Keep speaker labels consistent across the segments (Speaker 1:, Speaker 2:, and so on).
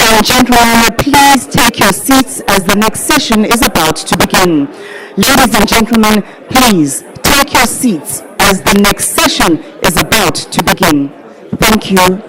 Speaker 1: and gentlemen, please take your seats as the next session is about to begin. Ladies and gentlemen, please take your seats as the next session is about to begin. Thank you.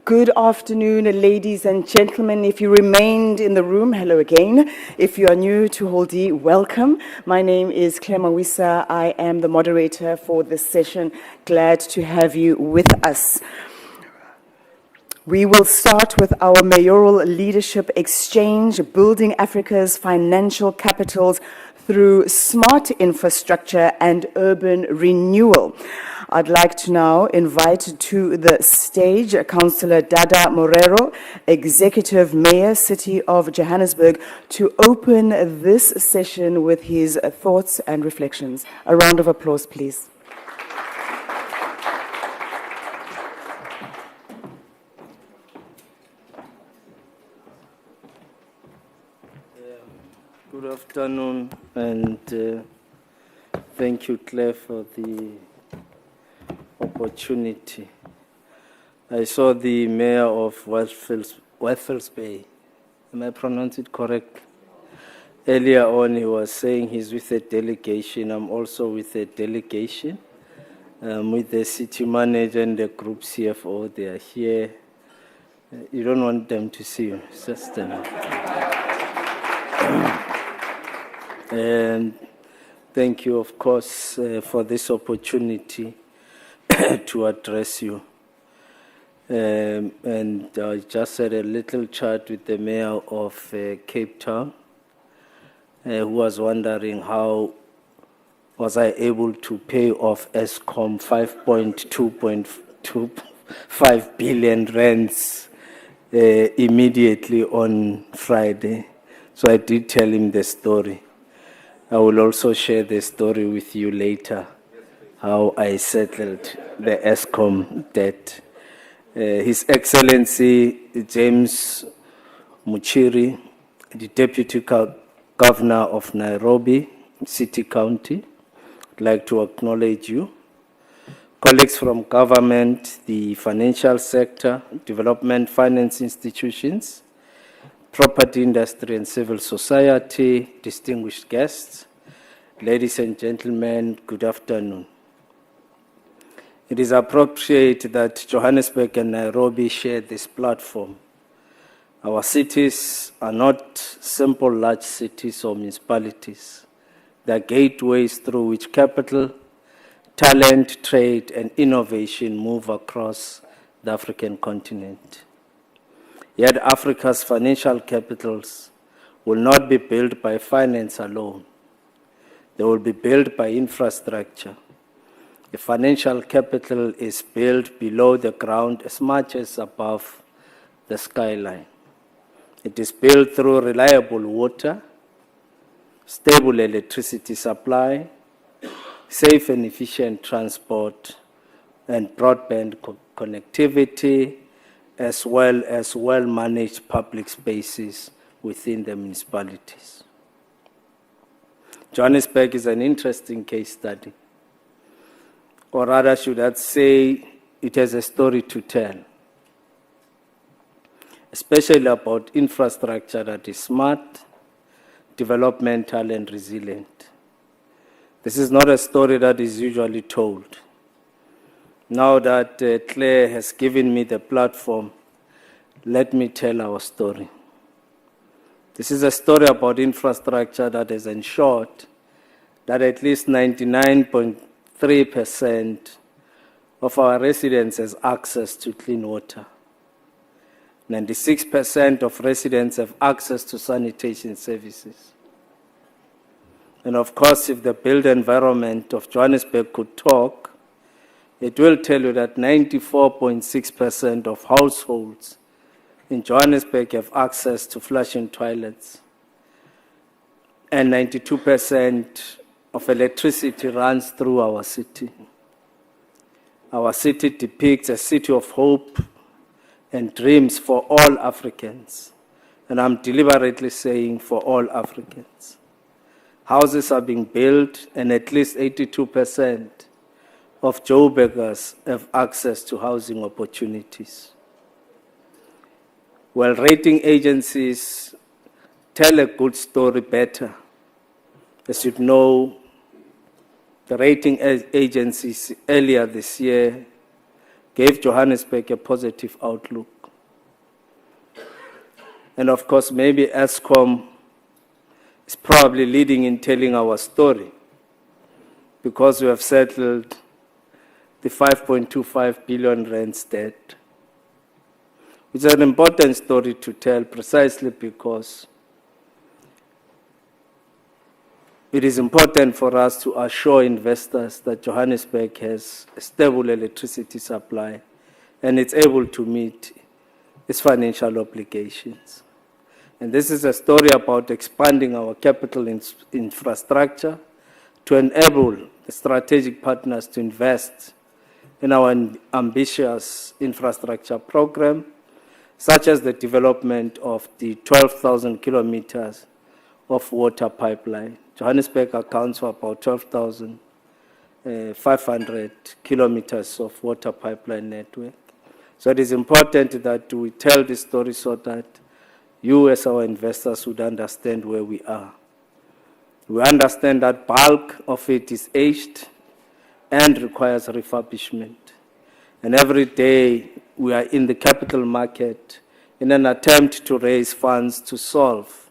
Speaker 1: Good afternoon, ladies and gentlemen. If you remained in the room, hello again. If you are new to Holdi, welcome. My name is Claire Mawisa. I am the moderator for this session. Glad to have you with us. We will start with our Mayoral Leadership Exchange, Building Africa's Financial Capitals through Smart Infrastructure and Urban Renewal. I'd like to now invite to the stage Councillor Dada Morero, Executive Mayor, City of Johannesburg, to open this session with his thoughts and reflections. A round of applause, please.
Speaker 2: Good afternoon, and thank you, Claire, for the opportunity. I saw the mayor of Walvis Bay. Am I pronouncing it correct? Earlier on, he was saying he's with a delegation. I'm also with a delegation. With the city manager and the group CFO. They are here. You don't want them to see you. It's just and thank you, of course, for this opportunity to address you. And I just had a little chat with the mayor of Cape Town, who was wondering how was I able to pay off Eskom 5.25 billion rands immediately on Friday. So I did tell him the story. I will also share the story with you later, how I settled the Eskom debt. His Excellency James Muchiri, the Deputy Governor of Nairobi City County, I'd like to acknowledge you. Colleagues from government, the financial sector, development finance institutions, property industry and civil society, distinguished guests, ladies and gentlemen, good afternoon. It is appropriate that Johannesburg and Nairobi share this platform. Our cities are not simple large cities or municipalities. They are gateways through which capital, talent, trade, and innovation move across the African continent. Yet Africa's financial capitals will not be built by finance alone. They will be built by infrastructure. The financial capital is built below the ground as much as above the skyline. It is built through reliable water, stable electricity supply, safe and efficient transport, and broadband connectivity, as well as well-managed public spaces within the municipalities. Johannesburg is an interesting case study, or rather should I say it has a story to tell, especially about infrastructure that is smart, developmental, and resilient. This is not a story that is usually told. Now that Claire has given me the platform, let me tell our story. This is a story about infrastructure that has ensured that at least 99.3% of our residents has access to clean water. 96% of residents have access to sanitation services. And of course, if the built environment of Johannesburg could talk, it will tell you that 94.6% of households in Johannesburg have access to flushing toilets, and 92% of electricity runs through our city. Our city depicts a city of hope and dreams for all Africans, and I'm deliberately saying for all Africans. Houses are being built, and at least 82% of Joburgers have access to housing opportunities. Well, rating agencies tell a good story better. As you know, the rating agencies earlier this year gave Johannesburg a positive outlook. And of course, maybe Eskom is probably leading in telling our story, because we have settled the 5.25 billion rands debt. It's an important story to tell precisely because it is important for us to assure investors that Johannesburg has a stable electricity supply and it's able to meet its financial obligations. And this is a story about expanding our capital infrastructure to enable the strategic partners to invest in our ambitious infrastructure program, such as the development of the 12,000 kilometers of water pipeline. Johannesburg accounts for about 12,500 kilometers of water pipeline network. So it is important that we tell this story so that you as our investors would understand where we are. We understand that bulk of it is aged and requires refurbishment. And every day we are in the capital market in an attempt to raise funds to solve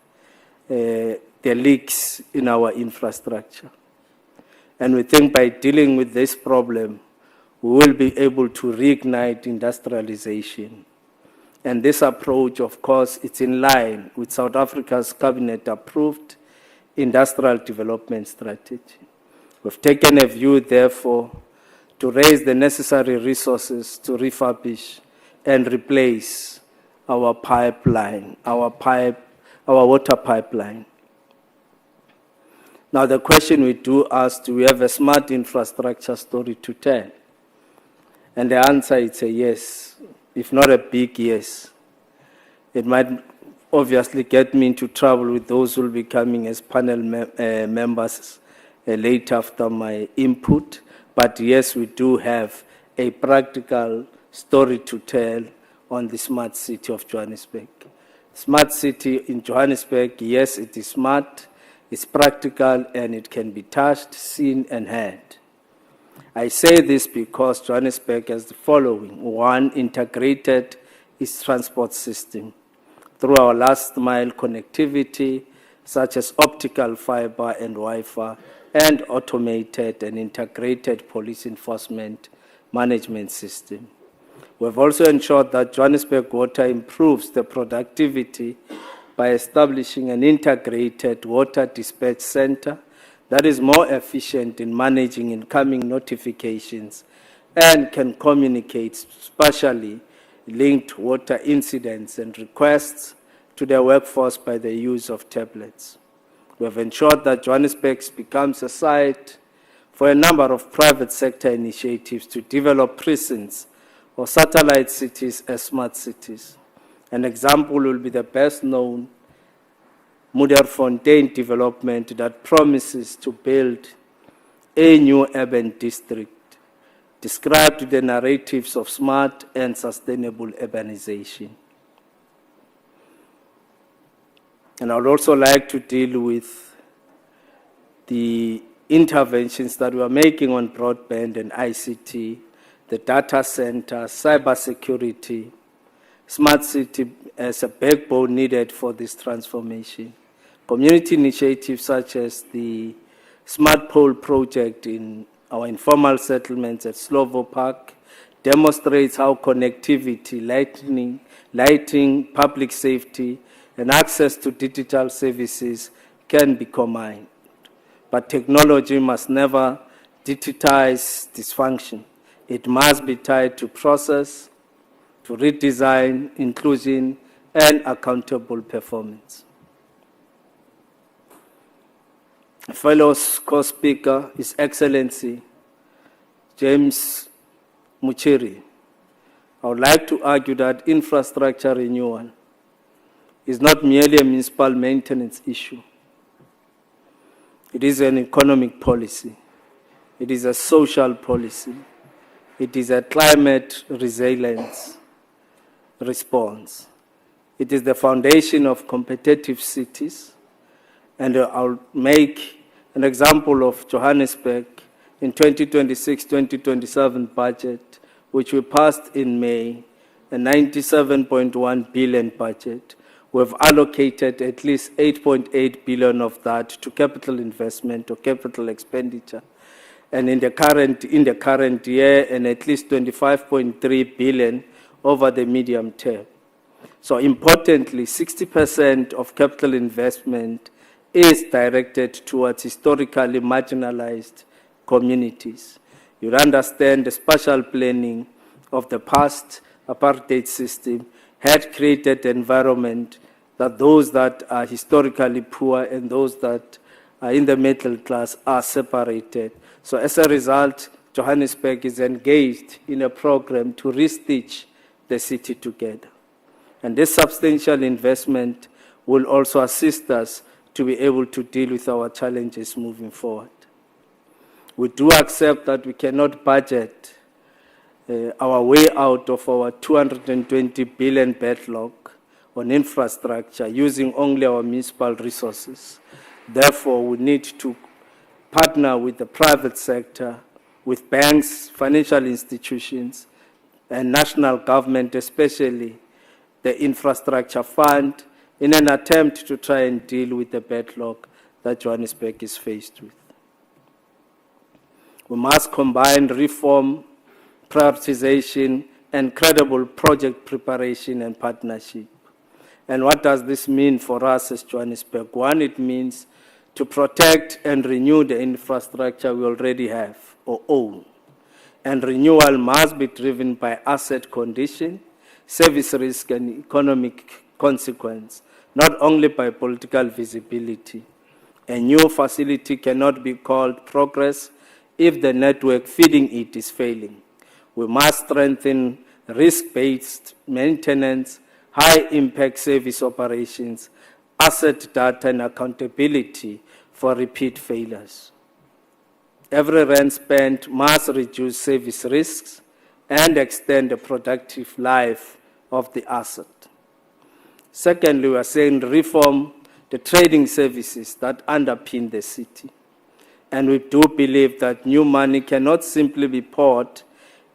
Speaker 2: the leaks in our infrastructure. And we think by dealing with this problem, we will be able to reignite industrialization. And this approach, of course, it's in line with South Africa's cabinet-approved industrial development strategy. We've taken a view, therefore, to raise the necessary resources to refurbish and replace our pipeline, our water pipeline. Now, the question we do ask, do we have a smart infrastructure story to tell? And the answer is a yes, if not a big yes. It might obviously get me into trouble with those who will be coming as panel members late after my input. But yes, we do have a practical story to tell on the smart city of Johannesburg. Smart city in Johannesburg, yes, it is smart, it's practical, and it can be touched, seen, and heard. I say this because Johannesburg has the following. One, integrated its transport system through our last mile connectivity, such as optical fiber and Wi-Fi, and automated and integrated police enforcement management system. We have also ensured that Johannesburg Water improves the productivity by establishing an integrated water dispatch center that is more efficient in managing incoming notifications and can communicate spatially linked water incidents and requests to their workforce by the use of tablets. We have ensured that Johannesburg becomes a site for a number of private sector initiatives to develop precincts or satellite cities as smart cities. An example will be the best known Fontaine development that promises to build a new urban district, described the narratives of smart and sustainable urbanization. And I would also like to deal with the interventions that we are making on broadband and ICT, the data center, cybersecurity, smart city as a backbone needed for this transformation. Community initiatives such as the Smart Pole project in our informal settlements at Slovo Park demonstrates how connectivity, lighting, public safety, and access to digital services can be combined. But technology must never digitize dysfunction. It must be tied to process, to redesign, inclusion, and accountable performance. A fellow co-speaker, His Excellency James Muchiri. I would like to argue that infrastructure renewal is not merely a municipal maintenance issue. It is an economic policy. It is a social policy. It is a climate resilience response. It is the foundation of competitive cities. And I'll make an example of Johannesburg in 2026-2027 budget, which we passed in May, a 97.1 billion budget. We've allocated at least 8.8 billion of that to capital investment or capital expenditure. And in the current year, and at least 25.3 billion over the medium term. So importantly, 60% of capital investment is directed towards historically marginalized communities. You understand the spatial planning of the past apartheid system had created an environment that those that are historically poor and those that are in the middle class are separated. So as a result, Johannesburg is engaged in a program to restitch the city together. And this substantial investment will also assist us to be able to deal with our challenges moving forward. We do accept that we cannot budget our way out of our 220 billion backlog on infrastructure using only our municipal resources. Therefore, we need to partner with the private sector, with banks, financial institutions, and national government, especially the infrastructure fund, in an attempt to try and deal with the backlog that Johannesburg is faced with. We must combine reform, prioritization, and credible project preparation and partnership. And what does this mean for us as Johannesburg? One, it means to protect and renew the infrastructure we already have or own. And renewal must be driven by asset condition, service risk, and economic consequence, not only by political visibility. A new facility cannot be called progress if the network feeding it is failing. We must strengthen risk-based maintenance, high-impact service operations, asset data, and accountability for repeat failures. Every rand spent must reduce service risks and extend the productive life of the asset. Secondly, we are saying reform the trading services that underpin the city. And we do believe that new money cannot simply be poured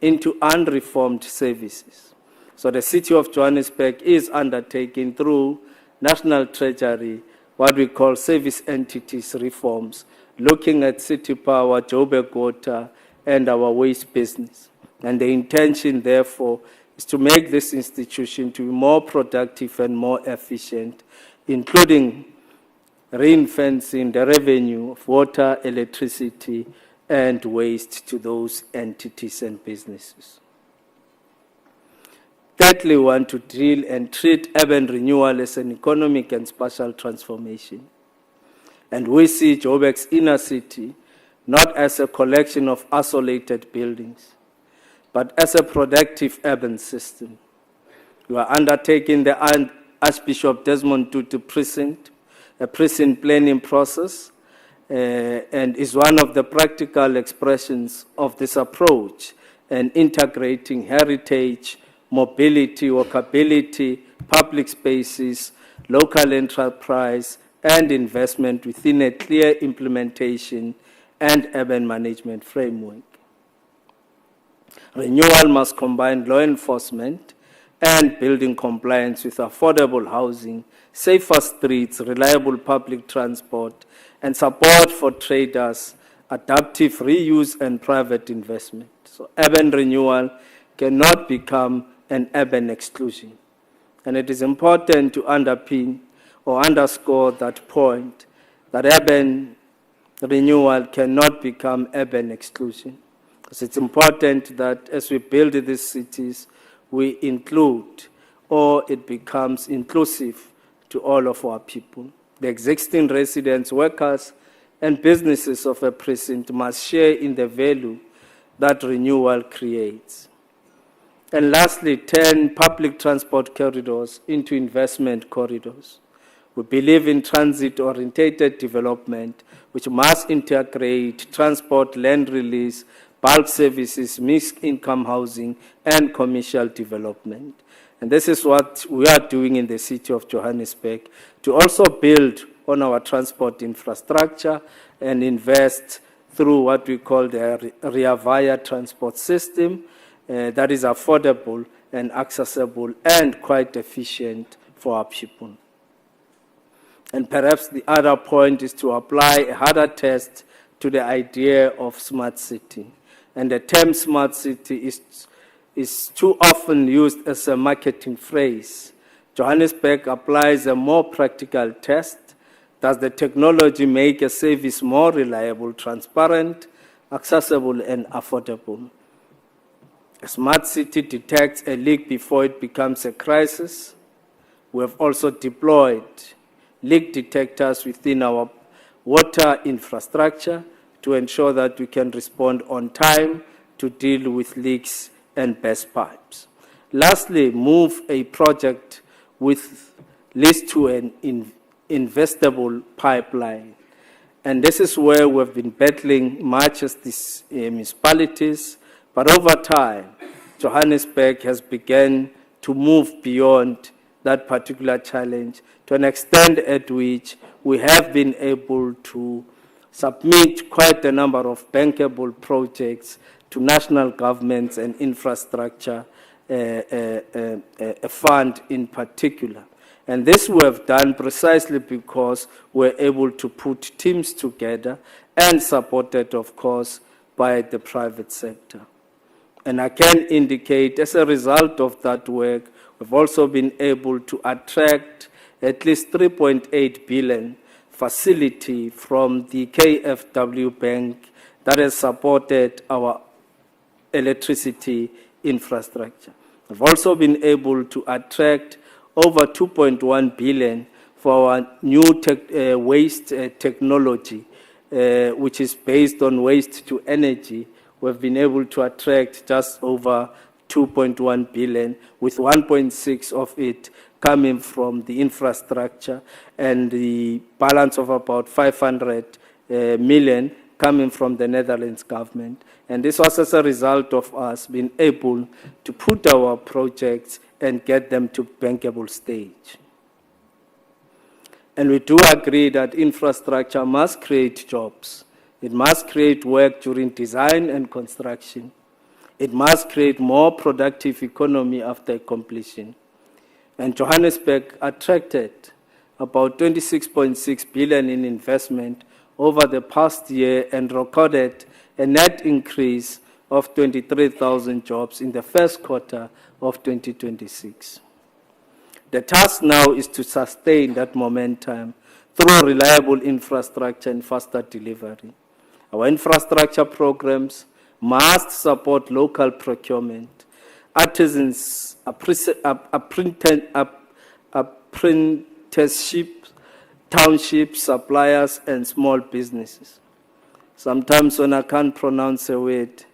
Speaker 2: into unreformed services. So the city of Johannesburg is undertaking through National Treasury what we call service entities reforms, looking at city power, Joburg water, and our waste business. And the intention, therefore, is to make this institution to be more productive and more efficient, including ring-fencing the revenue of water, electricity, and waste to those entities and businesses. Thirdly, we want to deal and treat urban renewal as an economic and spatial transformation. And we see Joburg's inner city not as a collection of isolated buildings, but as a productive urban system. We are undertaking the Archbishop Desmond Tutu precinct, a precinct planning process, and is one of the practical expressions of this approach and integrating heritage, mobility, walkability, public spaces, local enterprise, and investment within a clear implementation and urban management framework. Renewal must combine law enforcement and building compliance with affordable housing, safer streets, reliable public transport, and support for traders, adaptive reuse, and private investment. So urban renewal cannot become an urban exclusion. And it is important to underpin or underscore that point, that urban renewal cannot become urban exclusion. Because it's important that as we build these cities, we include, or it becomes inclusive to all of our people. The existing residents, workers, and businesses of a precinct must share in the value that renewal creates. And lastly, turn public transport corridors into investment corridors. We believe in transit-oriented development, which must integrate transport, land release, bulk services, mixed-income housing, and commercial development. And this is what we are doing in the city of Johannesburg, to also build on our transport infrastructure and invest through what we call the Rea Vaya transport system that is affordable and accessible and quite efficient for our people. And perhaps the other point is to apply a harder test to the idea of smart city. And the term smart city is too often used as a marketing phrase. Johannesburg applies a more practical test. Does the technology make a service more reliable, transparent, accessible, and affordable? A smart city detects a leak before it becomes a crisis. We have also deployed leak detectors within our water infrastructure to ensure that we can respond on time to deal with leaks and burst pipes. Lastly, move a project with leads to an investable pipeline. And this is where we've been battling much as these municipalities, but over time, Johannesburg has begun to move beyond that particular challenge to an extent at which we have been able to submit quite a number of bankable projects to national governments and infrastructure, a fund in particular. And this we have done precisely because we're able to put teams together and supported, of course, by the private sector. And I can indicate, as a result of that work, we've also been able to attract at least 3.8 billion facility from the KFW Bank that has supported our electricity infrastructure. We've also been able to attract over 2.1 billion for our new waste technology, which is based on waste to energy. We've been able to attract just over 2.1 billion, with 1.6 of it coming from the infrastructure and the balance of about 500 million coming from the Netherlands government. And this was as a result of us being able to put our projects and get them to bankable stage. And we do agree that infrastructure must create jobs. It must create work during design and construction. It must create more productive economy after completion. And Johannesburg attracted about 26.6 billion in investment over the past year and recorded a net increase of 23,000 jobs in the first quarter of 2026. The task now is to sustain that momentum through reliable infrastructure and faster delivery. Our infrastructure programs must support local procurement, artisans, apprenticeships, townships, suppliers, and small businesses. Sometimes when I can't pronounce a word,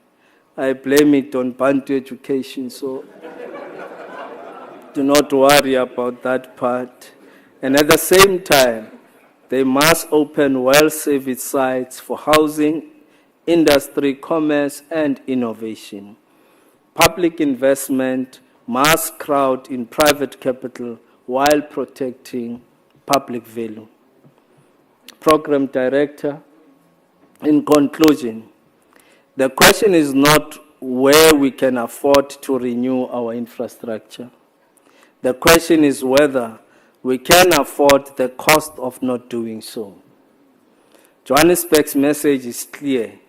Speaker 2: I blame it on Bantu education, so do not worry about that part. And at the same time, they must open well-serviced sites for housing, industry, commerce, and innovation. Public investment must crowd in private capital while protecting public value. Program Director, in conclusion, the question is not where we can afford to renew our infrastructure. The question is whether we can afford the cost of not doing so. Johannesburg's message is clear.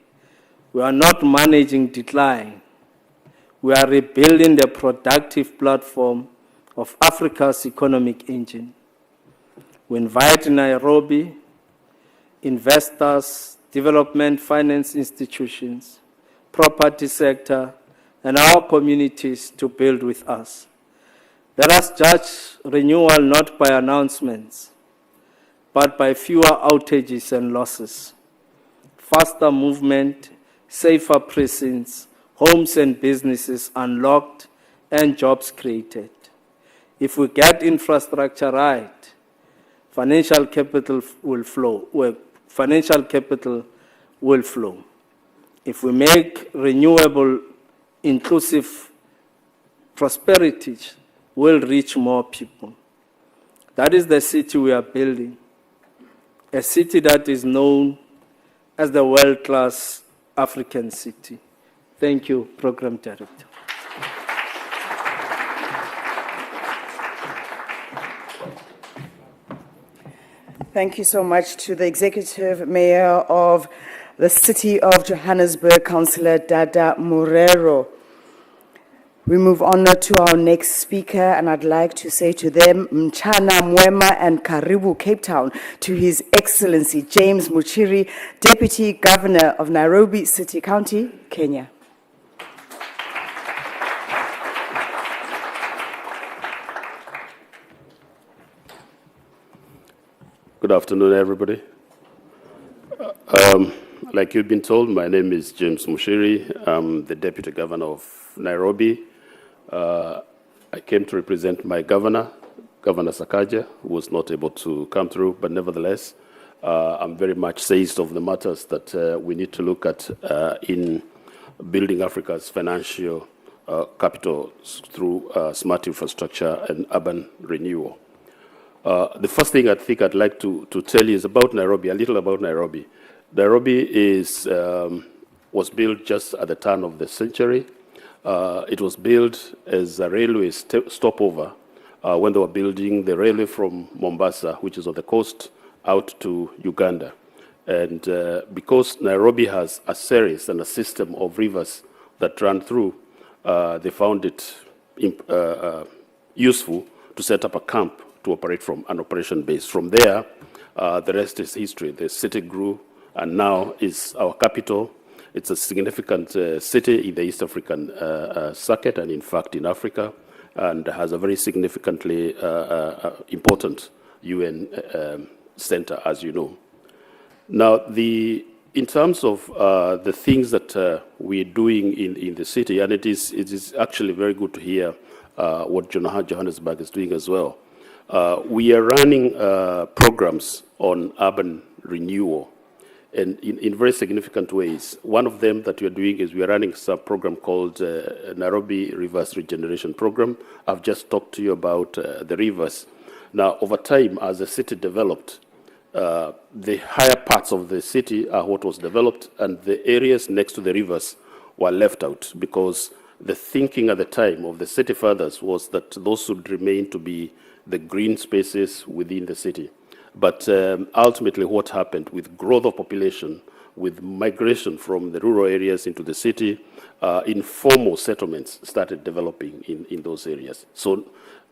Speaker 2: We are not managing decline. We are rebuilding the productive platform of Africa's economic engine. We invite Nairobi, investors, development finance institutions, property sector, and our communities to build with us. Let us judge renewal not by announcements, but by fewer outages and losses, faster movement, safer precincts, homes and businesses unlocked, and jobs created. If we get infrastructure right, financial capital will flow. If we make renewable, inclusive prosperity, will reach more people. That is the city we are building, a city that is known as the world-class African city. Thank you, Program Director.
Speaker 1: Thank you so much to the Executive Mayor of the City of Johannesburg, Councillor Dada Morero. We move on to our next speaker, and I'd like to say to them, Mchana Mwema and Karibu, Cape Town, to His Excellency James Muchiri, Deputy Governor of Nairobi City County, Kenya.
Speaker 3: Good afternoon, everybody. Like you've been told, my name is James Muchiri. I'm the Deputy Governor of Nairobi. I came to represent my governor, Governor Sakaja, who was not able to come through, but nevertheless, I'm very much seized of the matters that we need to look at in building Africa's financial capital through smart infrastructure and urban renewal. The first thing I think I'd like to tell you is about Nairobi, a little about Nairobi. Nairobi was built just at the turn of the century. It was built as a railway stopover when they were building the railway from Mombasa, which is on the coast, out to Uganda. And because Nairobi has a series and a system of rivers that run through, they found it useful to set up a camp to operate from an operation base. From there, the rest is history. The city grew and now is our capital. It's a significant city in the East African circuit and in fact in Africa, and has a very significantly important UN center, as you know. Now, in terms of the things that we're doing in the city, and it is actually very good to hear what Johannesburg is doing as well. We are running programs on urban renewal, and in very significant ways. One of them that we are doing is we are running a program called Nairobi Reverse Regeneration Program. I've just talked to you about the rivers. Now, over time, as the city developed, the higher parts of the city are what was developed, and the areas next to the rivers were left out because the thinking at the time of the city fathers was that those should remain to be the green spaces within the city. But ultimately what happened with growth of population, with migration from the rural areas into the city, informal settlements started developing in those areas. So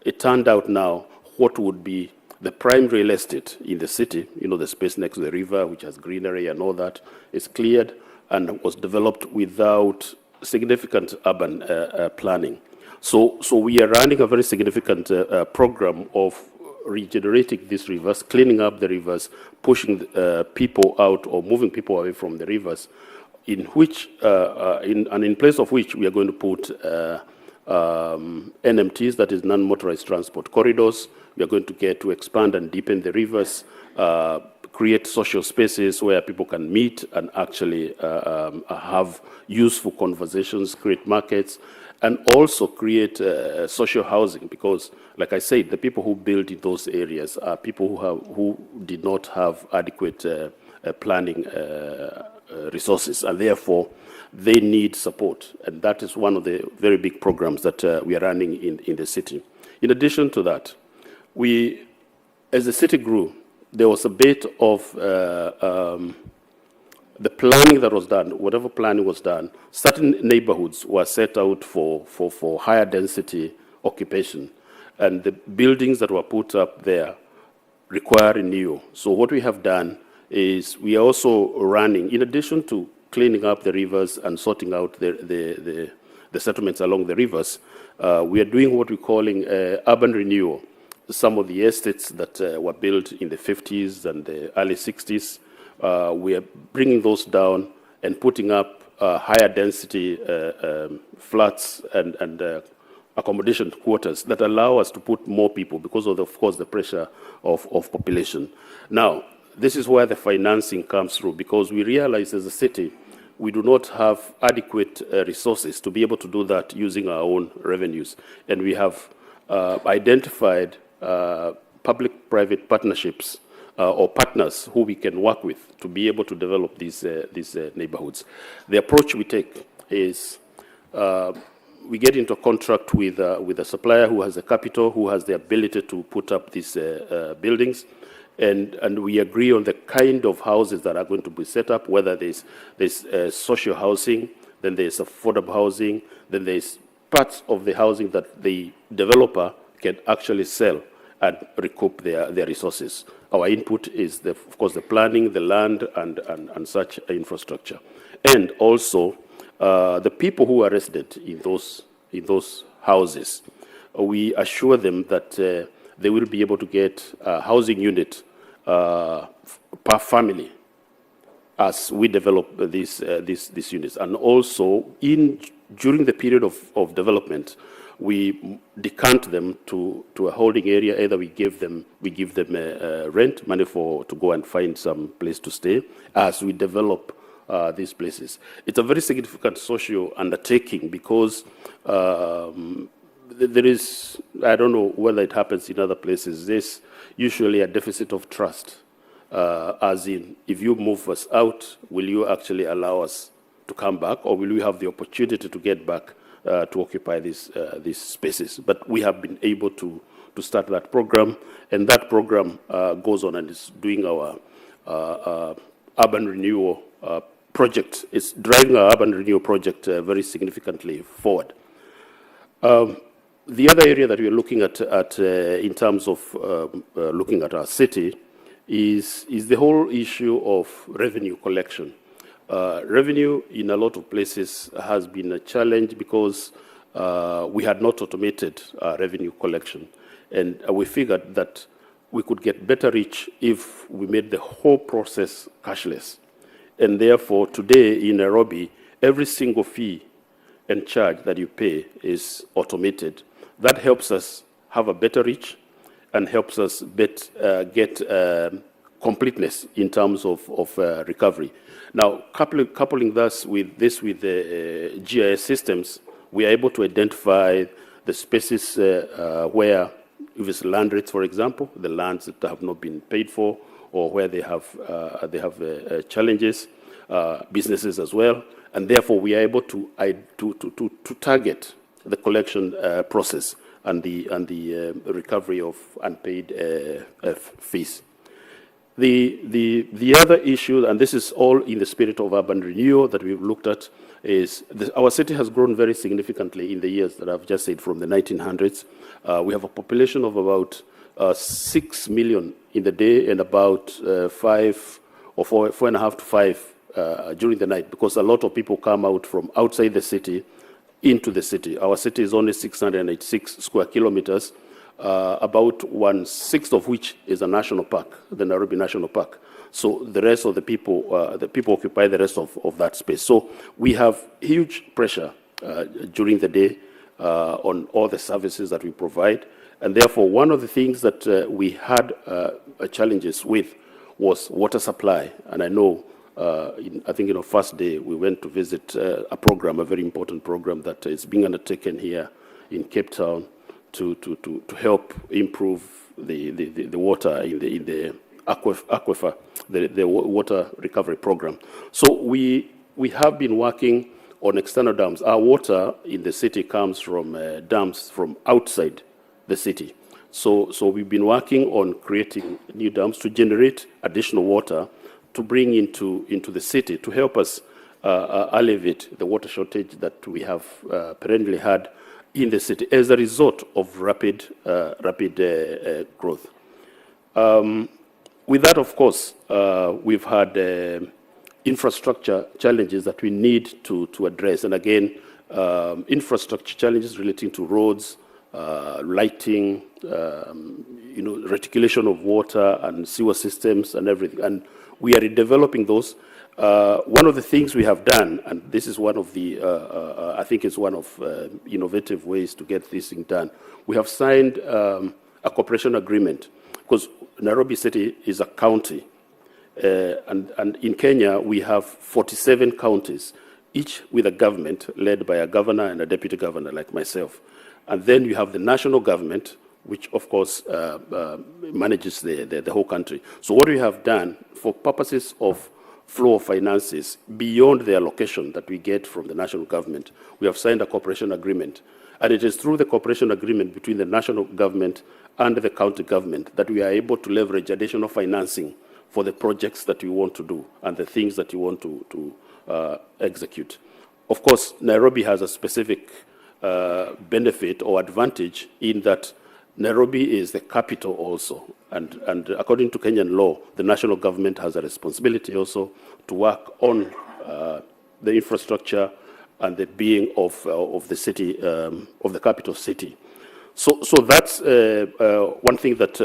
Speaker 3: it turned out now what would be the prime real estate in the city, the space next to the river, which has greenery and all that, is cleared and was developed without significant urban planning. So we are running a very significant program of regenerating these rivers, cleaning up the rivers, pushing people out or moving people away from the rivers, in place of which we are going to put NMTs, that is non-motorized transport corridors. We are going to expand and deepen the rivers, create social spaces where people can meet and actually have useful conversations, create markets, and also create social housing, because, like I said, the people who build in those areas are people who did not have adequate planning resources, and therefore they need support. And that is one of the very big programs that we are running in the city. In addition to that, as the city grew, there was a bit of the planning that was done. Whatever planning was done, certain neighborhoods were set out for higher density occupation, and the buildings that were put up there require renewal. So what we have done is we are also running, in addition to cleaning up the rivers and sorting out the settlements along the rivers, we are doing what we're calling urban renewal. Some of the estates that were built in the 50s and the early 60s, we are bringing those down and putting up higher density flats and accommodation quarters that allow us to put more people because of course, the pressure of population. Now, this is where the financing comes through, because we realize as a city, we do not have adequate resources to be able to do that using our own revenues. And we have identified public-private partnerships or partners who we can work with to be able to develop these neighborhoods. The approach we take is we get into a contract with a supplier who has the capital, who has the ability to put up these buildings, and we agree on the kind of houses that are going to be set up, whether there's social housing, then there's affordable housing, then there's parts of the housing that the developer can actually sell and recoup their resources. Our input is, of course, the planning, the land, and such infrastructure. And also, the people who are resident in those houses, we assure them that they will be able to get a housing unit per family as we develop these units. And also, during the period of development, we decant them to a holding area. Either we give them rent money to go and find some place to stay as we develop these places. It's a very significant social undertaking because there is, I don't know whether it happens in other places, there's usually a deficit of trust, as in, if you move us out, will you actually allow us to come back, or will we have the opportunity to get back to occupy these spaces? But we have been able to start that program, and that program goes on and is doing our urban renewal project. It's driving our urban renewal project very significantly forward. The other area that we're looking at in terms of looking at our city is the whole issue of revenue collection. Revenue in a lot of places has been a challenge because we had not automated revenue collection. And we figured that we could get better reach if we made the whole process cashless. And therefore, today in Nairobi, every single fee and charge that you pay is automated. That helps us have a better reach and helps us get completeness in terms of recovery. Now, coupling this with the GIS systems, we are able to identify the spaces where, if it's land rates, for example, the lands that have not been paid for, or where they have challenges, businesses as well, and therefore we are able to target the collection process and the recovery of unpaid fees. The other issue, and this is all in the spirit of urban renewal that we've looked at, is our city has grown very significantly in the years that I've just said, from the 1900s. We have a population of about 6 million in the day and about 4.5 to 5 during the night, because a lot of people come out from outside the city into the city. Our city is only 686 square kilometers, about 1/6 of which is a national park, the Nairobi National Park. So the rest of the people occupy the rest of that space. So we have huge pressure during the day on all the services that we provide. And therefore, one of the things that we had challenges with was water supply. And I know, I think in our first day, we went to visit a program, a very important program that is being undertaken here in Cape Town to help improve the water in the aquifer, the water recovery program. So we have been working on external dams. Our water in the city comes from dams from outside the city. So we've been working on creating new dams to generate additional water to bring into the city to help us alleviate the water shortage that we have perennially had in the city as a result of rapid growth. With that, of course, we've had infrastructure challenges that we need to address. And again, infrastructure challenges relating to roads, lighting, reticulation of water and sewer systems and everything. And we are developing those. One of the things we have done, and this is one of the, I think it's one of innovative ways to get this thing done. We have signed a cooperation agreement, because Nairobi City is a county. And in Kenya, we have 47 counties, each with a government led by a governor and a deputy governor like myself. And then you have the national government, which of course manages the whole country. So what we have done for purposes of flow of finances beyond the allocation that we get from the national government, we have signed a cooperation agreement. And it is through the cooperation agreement between the national government and the county government that we are able to leverage additional financing for the projects that we want to do and the things that we want to execute. Of course, Nairobi has a specific benefit or advantage in that Nairobi is the capital also. And according to Kenyan law, the national government has a responsibility also to work on the infrastructure and the being of the city, of the capital city. So that's one thing that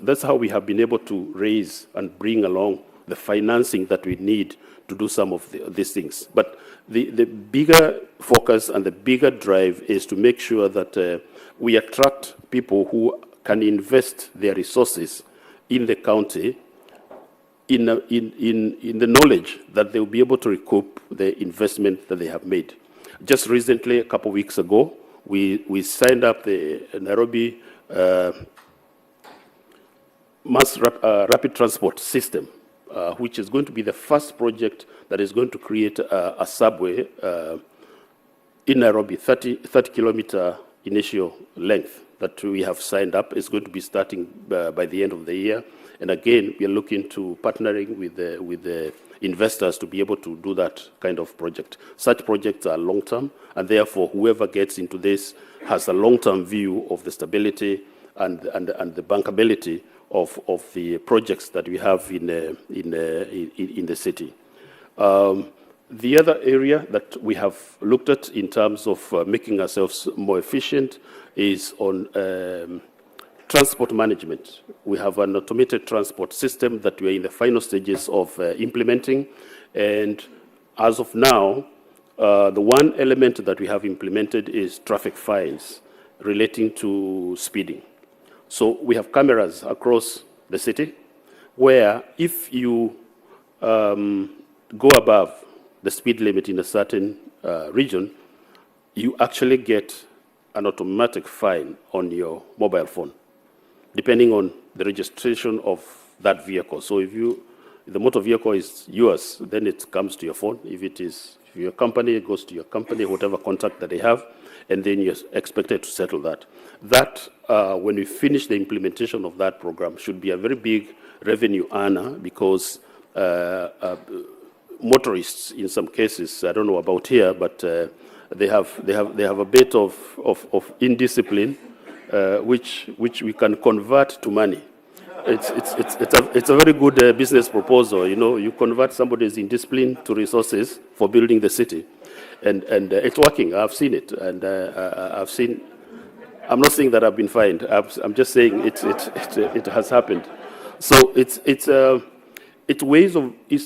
Speaker 3: that's how we have been able to raise and bring along the financing that we need to do some of these things. But the bigger focus and the bigger drive is to make sure that we attract people who can invest their resources in the county in the knowledge that they will be able to recoup the investment that they have made. Just recently, a couple of weeks ago, we signed up the Nairobi mass rapid transport system, which is going to be the first project that is going to create a subway in Nairobi, 30-kilometer initial length that we have signed up. Is going to be starting by the end of the year. And again, we are looking to partnering with the investors to be able to do that kind of project. Such projects are long-term, and therefore whoever gets into this has a long-term view of the stability and the bankability of the projects that we have in the city. The other area that we have looked at in terms of making ourselves more efficient is on transport management. We have an automated transport system that we are in the final stages of implementing. And as of now, the one element that we have implemented is traffic fines relating to speeding. So we have cameras across the city where if you go above the speed limit in a certain region, you actually get an automatic fine on your mobile phone, depending on the registration of that vehicle. So if the motor vehicle is yours, then it comes to your phone. If it is your company, it goes to your company, whatever contact that they have, and then you're expected to settle that. That, when we finish the implementation of that program, should be a very big revenue earner because motorists, in some cases, I don't know about here, but they have a bit of indiscipline, which we can convert to money. It's a very good business proposal. You know, you convert somebody's indiscipline to resources for building the city, and it's working. I've seen it, and I've seen. I'm not saying that I've been fined. I'm just saying it has happened. So it's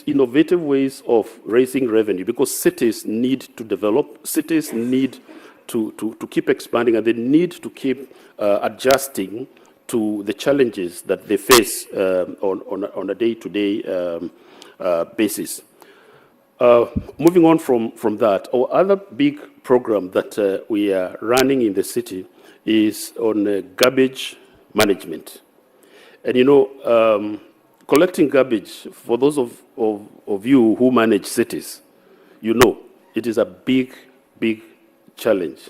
Speaker 3: innovative ways of raising revenue, because cities need to develop. Cities need to keep expanding, and they need to keep adjusting to the challenges that they face on a day-to-day basis. Moving on from that, our other big program that we are running in the city is on garbage management. And you know, collecting garbage, for those of you who manage cities, you know, it is a big challenge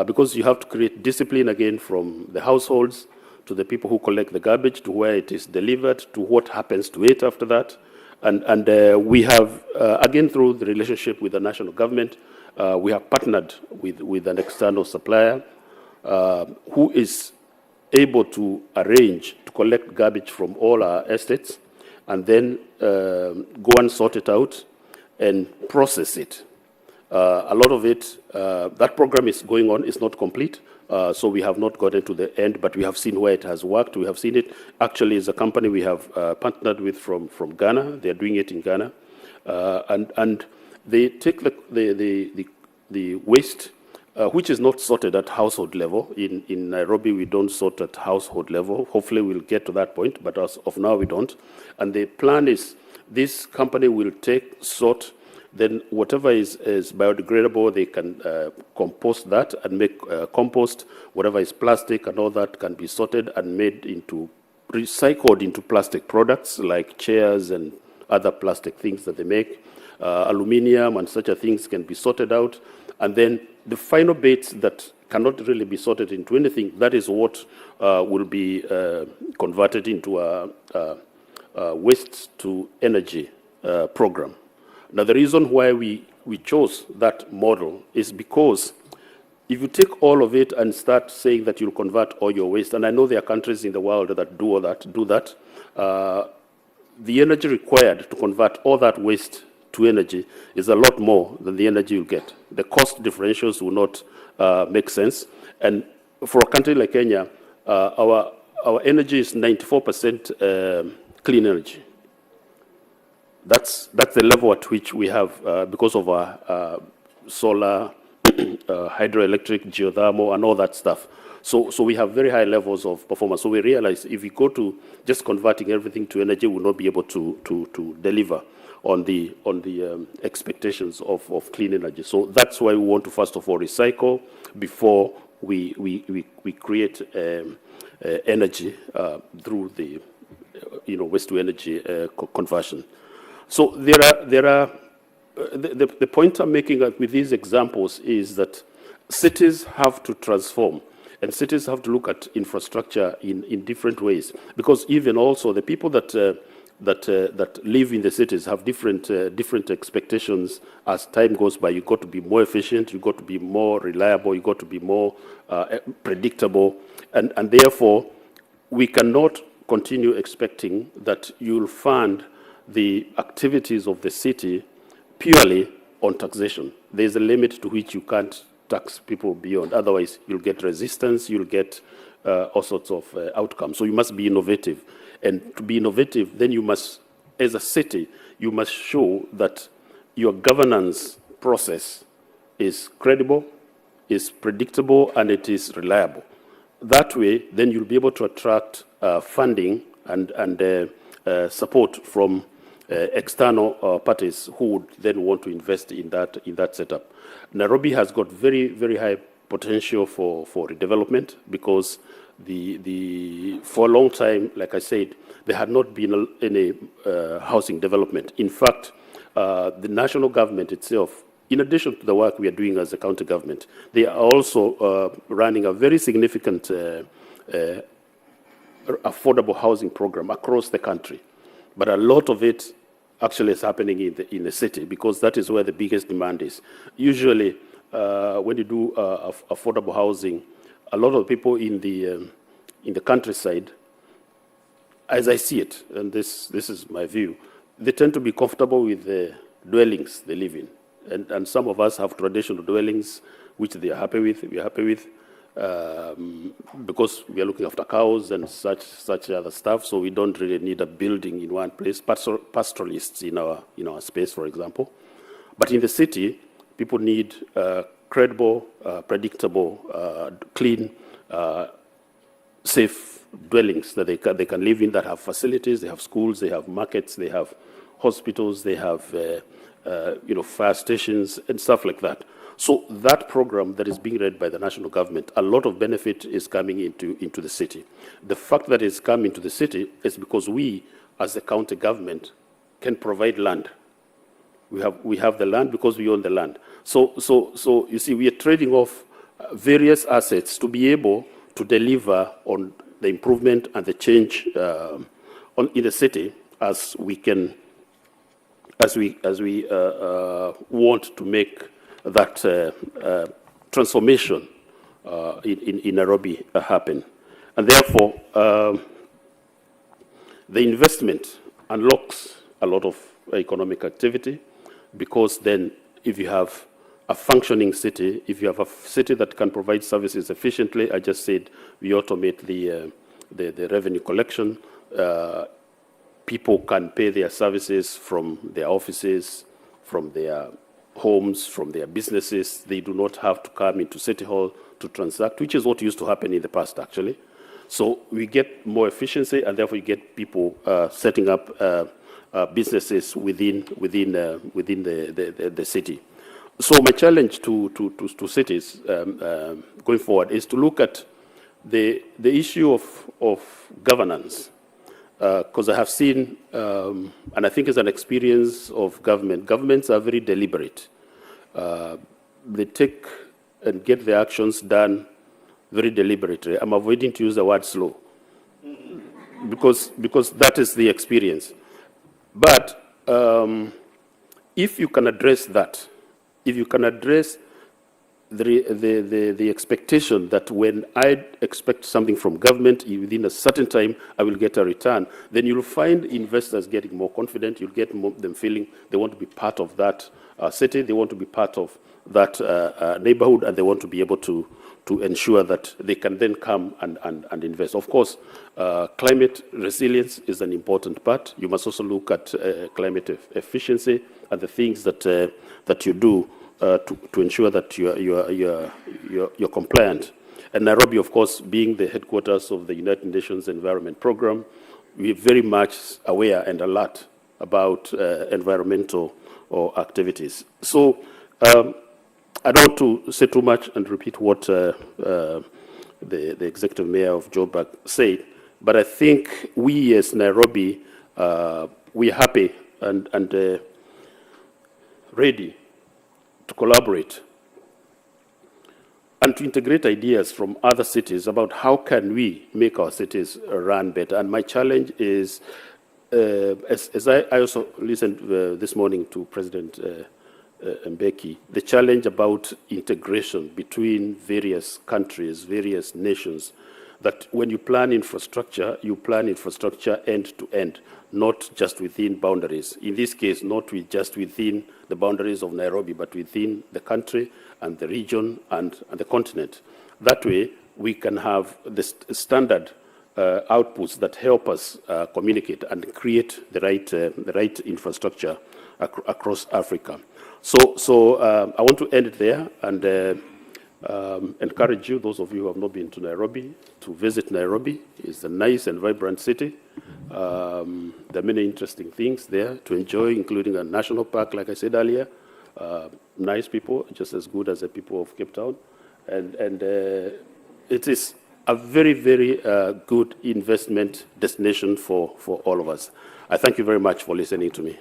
Speaker 3: because you have to create discipline again from the households to the people who collect the garbage, to where it is delivered, to what happens to it after that. And we have, again, through the relationship with the national government, we have partnered with an external supplier who is able to arrange to collect garbage from all our estates and then go and sort it out and process it. A lot of it, that program is going on, it's not complete. So we have not gotten to the end, but we have seen where it has worked. We have seen it. Actually, it's a company we have partnered with from Ghana. They're doing it in Ghana. And they take the waste, which is not sorted at household level. In Nairobi, we don't sort at household level. Hopefully, we'll get to that point, but as of now, we don't. And the plan is this company will sort, then whatever is biodegradable, they can compost that and make compost. Whatever is plastic and all that can be sorted and recycled into plastic products like chairs and other plastic things that they make. Aluminium and such things can be sorted out. And then the final bits that cannot really be sorted into anything, that is what will be converted into a waste to energy program. Now, the reason why we chose that model is because if you take all of it and start saying that you'll convert all your waste, and I know there are countries in the world that do that, the energy required to convert all that waste to energy is a lot more than the energy you'll get. The cost differentials will not make sense. And for a country like Kenya, our energy is 94% clean energy. That's the level at which we have, because of our solar, hydroelectric, geothermal, and all that stuff. So we have very high levels of performance. So we realize if we go to just converting everything to energy, we'll not be able to deliver on the expectations of clean energy. So that's why we want to first of all recycle before we create energy through the waste to energy conversion. So the point I'm making with these examples is that cities have to transform, and cities have to look at infrastructure in different ways, because even also the people that live in the cities have different expectations as time goes by. You've got to be more efficient, you've got to be more reliable, you've got to be more predictable, and therefore we cannot continue expecting that you'll fund the activities of the city purely on taxation. There's a limit to which you can't tax people beyond. Otherwise, you'll get resistance, you'll get all sorts of outcomes. So you must be innovative. And to be innovative, then you must, as a city, you must show that your governance process is credible, is predictable, and it is reliable. That way, then you'll be able to attract funding and support from external parties who would then want to invest in that setup. Nairobi has got very, very high potential for redevelopment because for a long time, like I said, there had not been any housing development. In fact, the national government itself, in addition to the work we are doing as a county government, they are also running a very significant affordable housing program across the country. But a lot of it actually is happening in the city, because that is where the biggest demand is. Usually, when you do affordable housing, a lot of people in the countryside, as I see it, and this is my view, they tend to be comfortable with the dwellings they live in. And some of us have traditional dwellings, which they are happy with. We are happy with, because we are looking after cows and such other stuff. So we don't really need a building in one place. Pastoralists in our space, for example. But in the city, people need credible, predictable, clean, safe dwellings that they can live in, that have facilities, they have schools, they have markets, they have hospitals, they have fire stations and stuff like that. So that program that is being led by the national government, a lot of benefit is coming into the city. The fact that it's coming to the city is because we, as the county government, can provide land. We have the land because we own the land. So you see, we are trading off various assets to be able to deliver on the improvement and the change in the city as we want to make that transformation in Nairobi happen. And therefore, the investment unlocks a lot of economic activity, because then if you have a functioning city, if you have a city that can provide services efficiently, I just said we automate the revenue collection, people can pay their services from their offices, from their homes, from their businesses. They do not have to come into City Hall to transact, which is what used to happen in the past, actually. So we get more efficiency, and therefore you get people setting up businesses within the city. So my challenge to cities going forward is to look at the issue of governance, because I have seen, and I think it's an experience of governments are very deliberate. They take and get their actions done very deliberately. I'm avoiding to use the word slow, because that is the experience. But if you can address that, if you can address the expectation that when I expect something from government, within a certain time, I will get a return, then you'll find investors getting more confident. You'll get them feeling they want to be part of that city, they want to be part of that neighborhood, and they want to be able to ensure that they can then come and invest. Of course, climate resilience is an important part. You must also look at climate efficiency and the things that you do to ensure that you're compliant. And Nairobi, of course, being the headquarters of the United Nations Environment Program, we're very much aware and alert about environmental activities. So I don't want to say too much and repeat what the executive mayor of Joburg said, but I think we as Nairobi, we're happy and ready to collaborate and to integrate ideas from other cities about how can we make our cities run better. And my challenge is, as I also listened this morning to President Mbeki, the challenge about integration between various countries, various nations, that when you plan infrastructure end to end, not just within boundaries. In this case, not just within the boundaries of Nairobi, but within the country and the region and the continent. That way, we can have the standard outputs that help us communicate and create the right infrastructure across Africa. So I want to end it there and encourage you, those of you who have not been to Nairobi, to visit Nairobi. It's a nice and vibrant city. There are many interesting things there to enjoy, including a national park, like I said earlier. Nice people, just as good as the people of Cape Town. And it is a very, very good investment destination for all of us. I thank you very much for listening to me.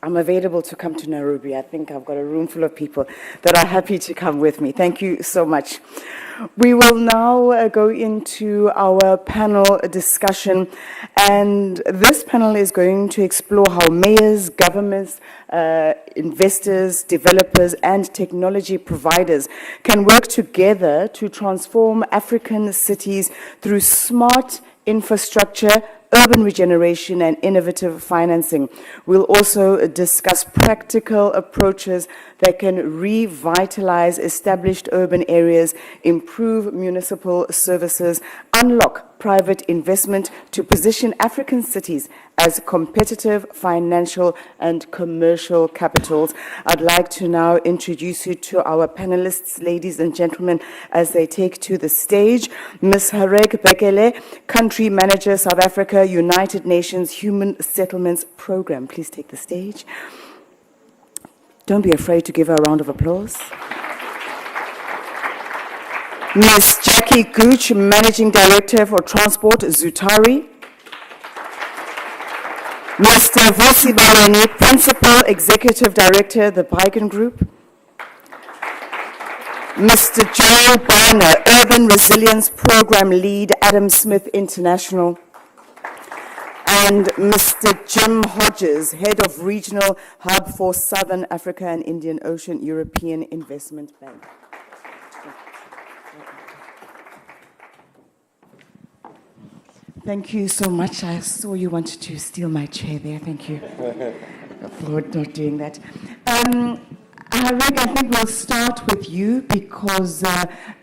Speaker 1: I'm available to come to Nairobi. I think I've got a room full of people that are happy to come with me. Thank you so much. We will now go into our panel discussion, and this panel is going to explore how mayors, governments, investors, developers, and technology providers can work together to transform African cities through smart infrastructure, urban regeneration, and innovative financing. We'll also discuss practical approaches that can revitalize established urban areas, improve municipal services, unlock private investment to position African cities as competitive financial and commercial capitals. I'd like to now introduce you to our panelists, ladies and gentlemen, as they take to the stage. Ms. Hareg Bekele, Country Manager, South Africa, United Nations Human Settlements Program. Please take the stage. Don't be afraid to give her a round of applause. Ms. Jackie Gooch, Managing Director for Transport, Zutari. Mr. Vusi Baleni, Principal Executive Director, the Baiken Group. Mr. Joel Barner, Urban Resilience Program Lead, Adam Smith International. And Mr. Jim Hodges, Head of Regional Hub for Southern Africa and Indian Ocean, European Investment Bank. Thank you so much. I saw you wanted to steal my chair there. Thank you for not doing that. Hareg, I think we'll start with you because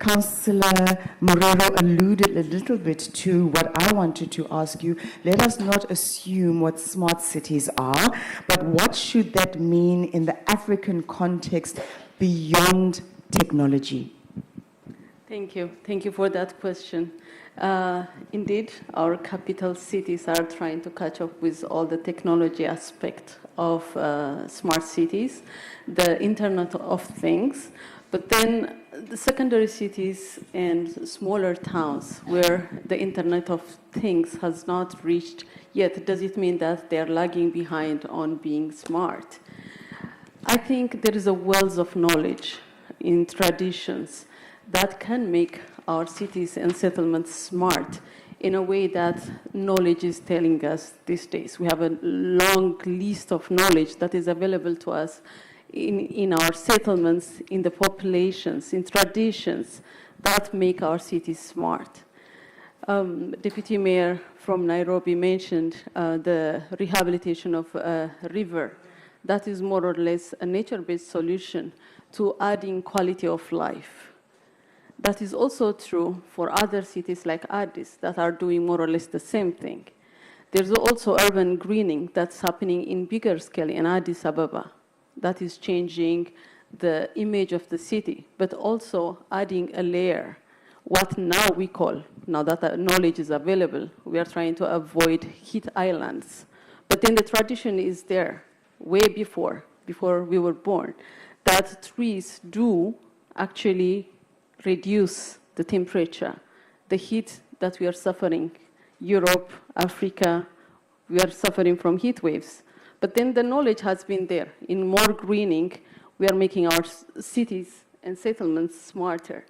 Speaker 1: Councillor Morero alluded a little bit to what I wanted to ask you. Let us not assume what smart cities are, but what should that mean in the African context beyond technology?
Speaker 4: Thank you. Thank you for that question. Indeed, our capital cities are trying to catch up with all the technology aspect of smart cities, the Internet of Things, but then the secondary cities and smaller towns where the Internet of Things has not reached yet, does it mean that they're lagging behind on being smart? I think there is a wealth of knowledge in traditions that can make our cities and settlements smart in a way that knowledge is telling us these days. We have a long list of knowledge that is available to us in our settlements, in the populations, in traditions that make our cities smart. Deputy Mayor from Nairobi mentioned the rehabilitation of a river. That is more or less a nature-based solution to adding quality of life. That is also true for other cities like Addis that are doing more or less the same thing. There's also urban greening that's happening in bigger scale in Addis Ababa. That is changing the image of the city, but also adding a layer, what now we call, now that knowledge is available, we are trying to avoid heat islands. But then the tradition is there, way before we were born, that trees do actually reduce the temperature, the heat that we are suffering. Europe, Africa, we are suffering from heat waves. But then the knowledge has been there. In more greening, we are making our cities and settlements smarter.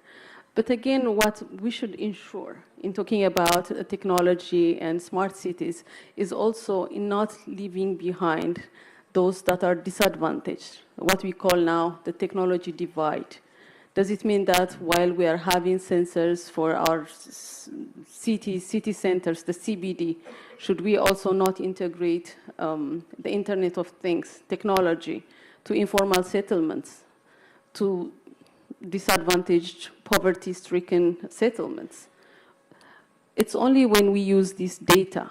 Speaker 4: But again, what we should ensure in talking about technology and smart cities is also in not leaving behind those that are disadvantaged, what we call now the technology divide. Does it mean that while we are having sensors for our city centers, the CBD, should we also not integrate the Internet of Things, technology, to informal settlements, to disadvantaged, poverty-stricken settlements? It's only when we use this data,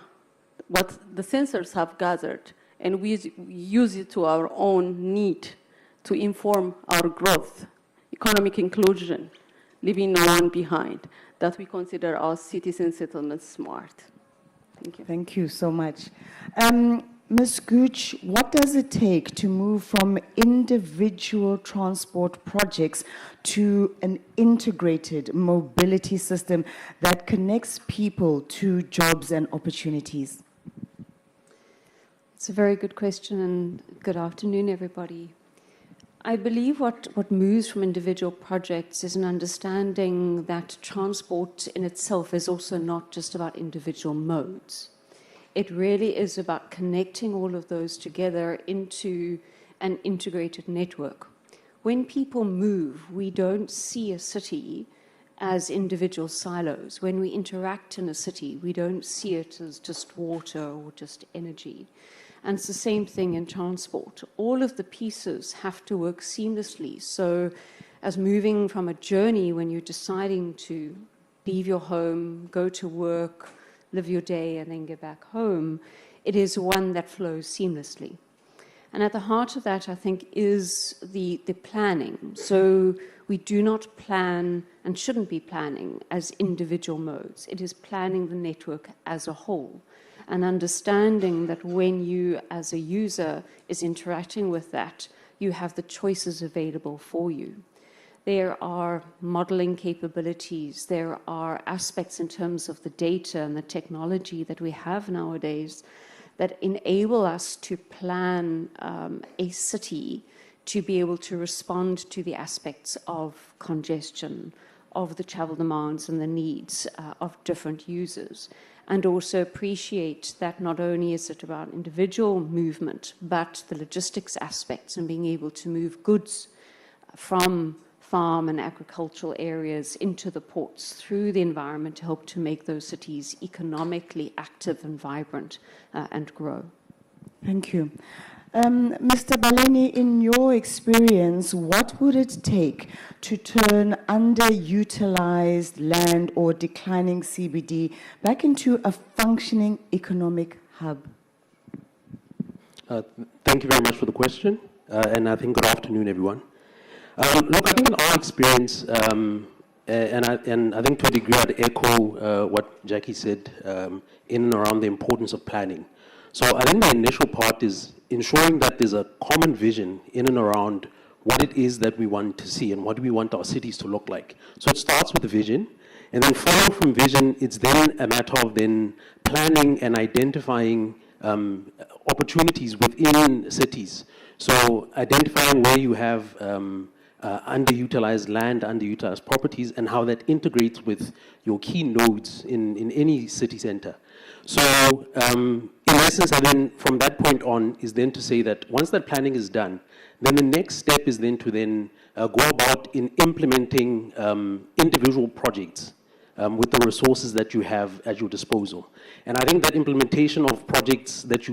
Speaker 4: what the sensors have gathered, and we use it to our own need to inform our growth, economic inclusion, leaving no one behind, that we consider our cities and settlements smart. Thank you.
Speaker 1: Thank you so much. Ms. Gooch, what does it take to move from individual transport projects to an integrated mobility system that connects people to jobs and opportunities?
Speaker 5: It's a very good question, and good afternoon, everybody. I believe what moves from individual projects is an understanding that transport in itself is also not just about individual modes. It really is about connecting all of those together into an integrated network. When people move, we don't see a city as individual silos. When we interact in a city, we don't see it as just water or just energy. And it's the same thing in transport. All of the pieces have to work seamlessly. So as moving from a journey when you're deciding to leave your home, go to work, live your day, and then get back home, it is one that flows seamlessly. And at the heart of that, I think, is the planning. So we do not plan and shouldn't be planning as individual modes. It is planning the network as a whole and understanding that when you, as a user, is interacting with that, you have the choices available for you. There are modeling capabilities. There are aspects in terms of the data and the technology that we have nowadays that enable us to plan a city to be able to respond to the aspects of congestion, of the travel demands and the needs of different users, and also appreciate that not only is it about individual movement, but the logistics aspects and being able to move goods from farm and agricultural areas into the ports through the environment to help to make those cities economically active and vibrant and grow.
Speaker 1: Thank you. Mr. Baleni, in your experience, what would it take to turn underutilized land or declining CBD back into a functioning economic hub?
Speaker 6: Thank you very much for the question, and I think good afternoon, everyone. Look, I think in our experience, and I think to a degree I'd echo what Jackie said in and around the importance of planning. So I think the initial part is ensuring that there's a common vision in and around what it is that we want to see and what we want our cities to look like. So it starts with the vision, and then following from vision, it's then a matter of then planning and identifying opportunities within cities. So identifying where you have underutilized land, underutilized properties, and how that integrates with your key nodes in any city center. So in essence, and then from that point on is then to say that once that planning is done, then the next step is then to then go about in implementing individual projects with the resources that you have at your disposal. And I think that implementation of projects that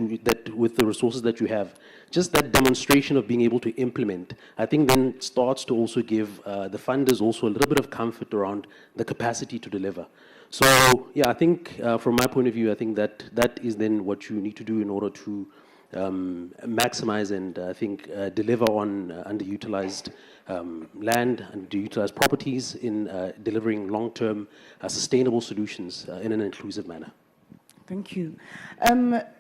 Speaker 6: with the resources that you have, just that demonstration of being able to implement, I think then starts to also give the funders also a little bit of comfort around the capacity to deliver. So yeah, I think from my point of view, I think that is then what you need to do in order to maximize and I think deliver on underutilized land and underutilized properties in delivering long-term sustainable solutions in an inclusive manner.
Speaker 1: Thank you.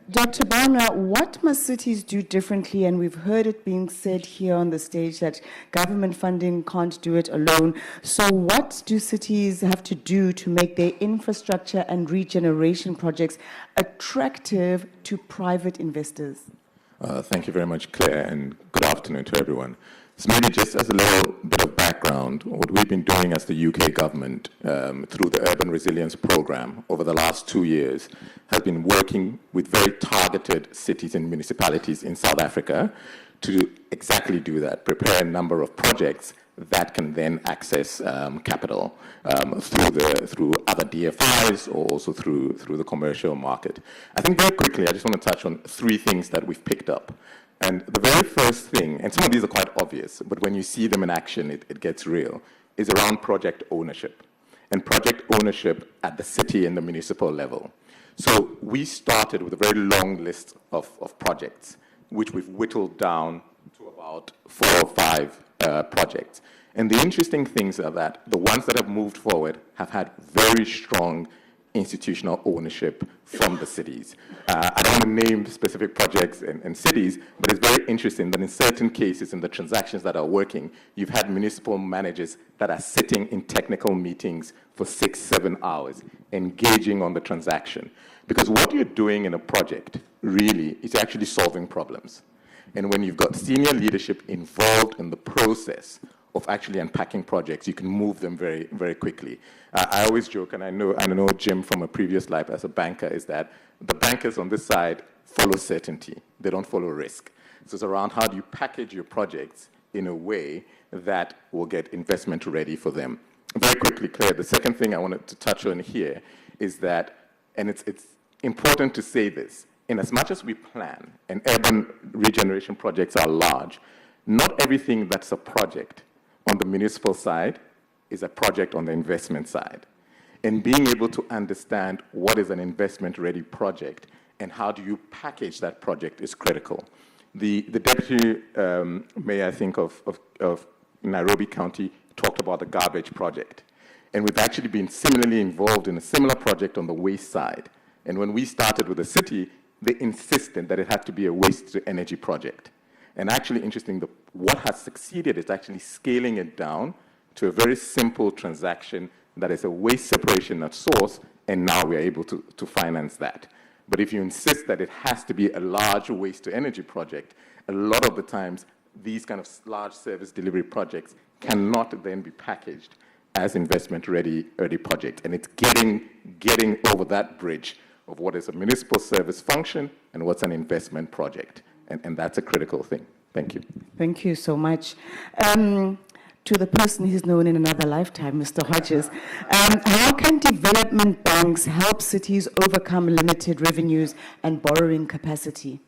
Speaker 1: Dr. Bana, what must cities do differently? And we've heard it being said here on the stage that government funding can't do it alone. So what do cities have to do to make their infrastructure and regeneration projects attractive to private investors?
Speaker 7: Thank you very much, Claire, and good afternoon to everyone. So maybe just as a little bit of background, what we've been doing as the UK government through the Urban Resilience Programme over the last 2 years has been working with very targeted cities and municipalities in South Africa to exactly do that, prepare a number of projects that can then access capital through other DFIs or also through the commercial market. I think very quickly, I just want to touch on 3 things that we've picked up. And the very first thing, and some of these are quite obvious, but when you see them in action, it gets real, is around project ownership. And project ownership at the city and the municipal level. So we started with a very long list of projects, which we've whittled down to about 4 or 5 projects. And the interesting things are that the ones that have moved forward have had very strong institutional ownership from the cities. I don't want to name specific projects and cities, but it's very interesting that in certain cases, in the transactions that are working, you've had municipal managers that are sitting in technical meetings for 6-7 hours, engaging on the transaction. Because what you're doing in a project, really, is actually solving problems. And when you've got senior leadership involved in the process of actually unpacking projects, you can move them very, very quickly. I always joke, and I know Jim from a previous life as a banker, is that the bankers on this side follow certainty. They don't follow risk. So it's around how do you package your projects in a way that will get investment ready for them. Very quickly, Claire, the second thing I wanted to touch on here is that, and it's important to say this, in as much as we plan, and urban regeneration projects are large, not everything that's a project on the municipal side is a project on the investment side. And being able to understand what is an investment-ready project and how do you package that project is critical. The deputy mayor, I think, of Nairobi County talked about the garbage project. And we've actually been similarly involved in a similar project on the waste side. And when we started with the city, they insisted that it had to be a waste-to-energy project. And actually, interesting, what has succeeded is actually scaling it down to a very simple transaction that is a waste separation at source, and now we're able to finance that. But if you insist that it has to be a large waste-to-energy project, a lot of the times, these kind of large service delivery projects cannot then be packaged as investment-ready project. And it's getting over that bridge of what is a municipal service function and what's an investment project. And that's a critical thing. Thank you.
Speaker 1: Thank you so much. To the person who's known in another lifetime, Mr. Hodges, how can development banks help cities overcome limited revenues and borrowing capacity?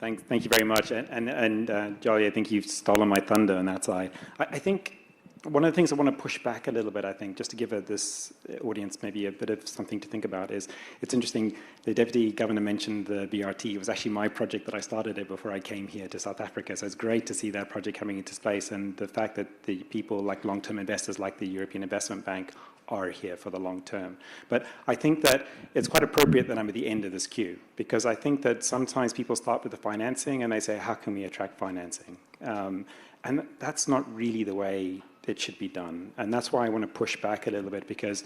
Speaker 8: Thank you very much. And Jolly, I think you've stolen my thunder on that side. I think one of the things I want to push back a little bit, I think, just to give this audience maybe a bit of something to think about is, it's interesting, the Deputy Governor mentioned the BRT. It was actually my project that I started it before I came here to South Africa. So it's great to see that project coming into space, and the fact that the people like long-term investors like the European Investment Bank are here for the long term. But I think that it's quite appropriate that I'm at the end of this queue, because I think that sometimes people start with the financing and they say, how can we attract financing? And that's not really the way it should be done. And that's why I want to push back a little bit, because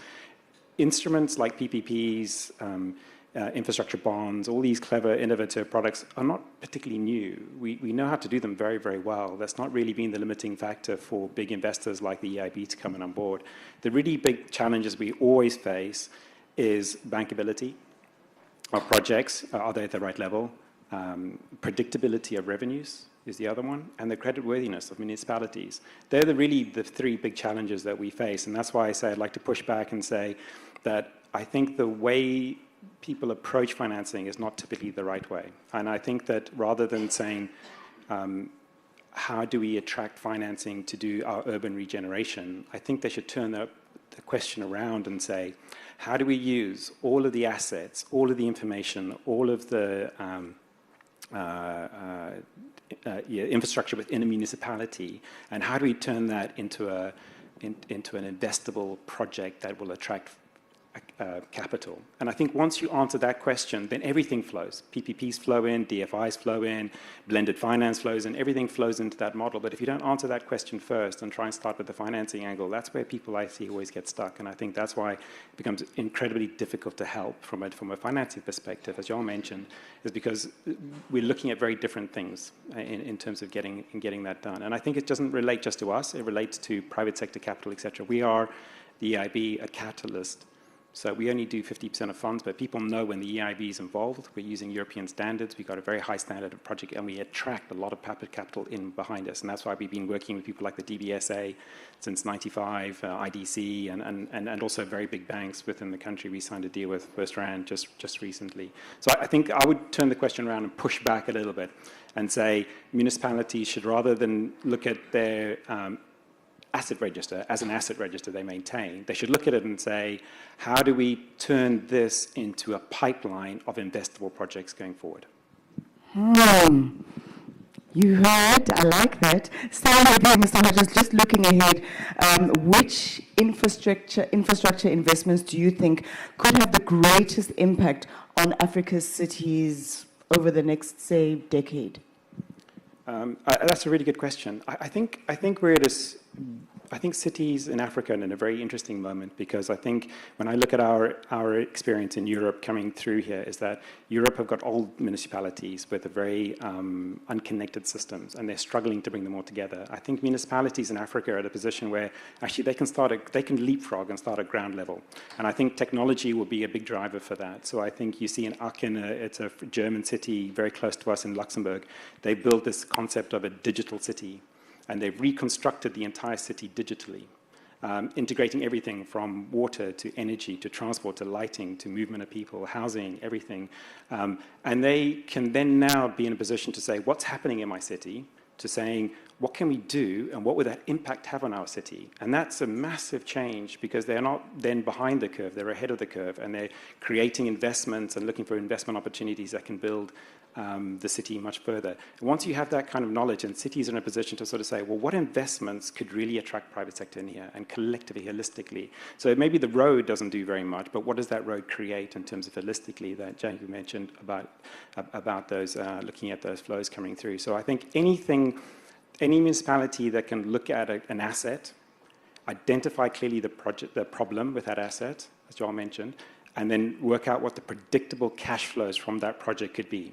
Speaker 8: instruments like PPPs, infrastructure bonds, all these clever, innovative products are not particularly new. We know how to do them very, very well. That's not really been the limiting factor for big investors like the EIB to come in on board. The really big challenges we always face is bankability of projects. Are they at the right level? Predictability of revenues is the other one, and the creditworthiness of municipalities. They're really the three big challenges that we face, and that's why I say I'd like to push back and say that I think the way people approach financing is not typically the right way. And I think that rather than saying, how do we attract financing to do our urban regeneration, I think they should turn the question around and say, how do we use all of the assets, all of the information, all of the infrastructure within a municipality, and how do we turn that into an investable project that will attract capital? And I think once you answer that question, then everything flows. PPPs flow in, DFIs flow in, blended finance flows in, everything flows into that model. But if you don't answer that question first and try and start with the financing angle, that's where people I see always get stuck. And I think that's why it becomes incredibly difficult to help from a financing perspective, as Joel mentioned, is because we're looking at very different things in terms of getting that done. And I think it doesn't relate just to us, it relates to private sector capital, etc. We are, the EIB, a catalyst. So we only do 50% of funds, but people know when the EIB is involved, we're using European standards, we've got a very high standard of project, and we attract a lot of private capital in behind us. And that's why we've been working with people like the DBSA since '95, IDC, and also very big banks within the country. We signed a deal with First Rand just recently. So I think I would turn the question around and push back a little bit and say municipalities should, rather than look at their asset register as an asset register they maintain, they should look at it and say, how do we turn this into a pipeline of investable projects going forward?
Speaker 1: You heard, I like that. Starting with you, Mr. Hodges, just looking ahead, which infrastructure investments do you think could have the greatest impact on Africa's cities over the next, say, decade?
Speaker 8: That's a really good question. I think we're at I think cities in Africa are in a very interesting moment, because I think when I look at our experience in Europe coming through here, is that Europe have got old municipalities with a very unconnected systems, and they're struggling to bring them all together. I think municipalities in Africa are at a position where actually they can leapfrog and start at ground level. And I think technology will be a big driver for that. So I think you see in Aachen, it's a German city very close to us in Luxembourg, they built this concept of a digital city. And they've reconstructed the entire city digitally, integrating everything from water to energy to transport to lighting to movement of people, housing, everything. And they can then now be in a position to say, what's happening in my city, to saying, what can we do and what would that impact have on our city? And that's a massive change, because they're not then behind the curve, they're ahead of the curve, and they're creating investments and looking for investment opportunities that can build the city much further. And once you have that kind of knowledge, and cities are in a position to sort of say, well, what investments could really attract private sector in here, and collectively, holistically? So maybe the road doesn't do very much, but what does that road create in terms of holistically that Jackie mentioned about those, looking at those flows coming through? So I think any municipality that can look at an asset, identify clearly the problem with that asset, as Joel mentioned, and then work out what the predictable cash flows from that project could be.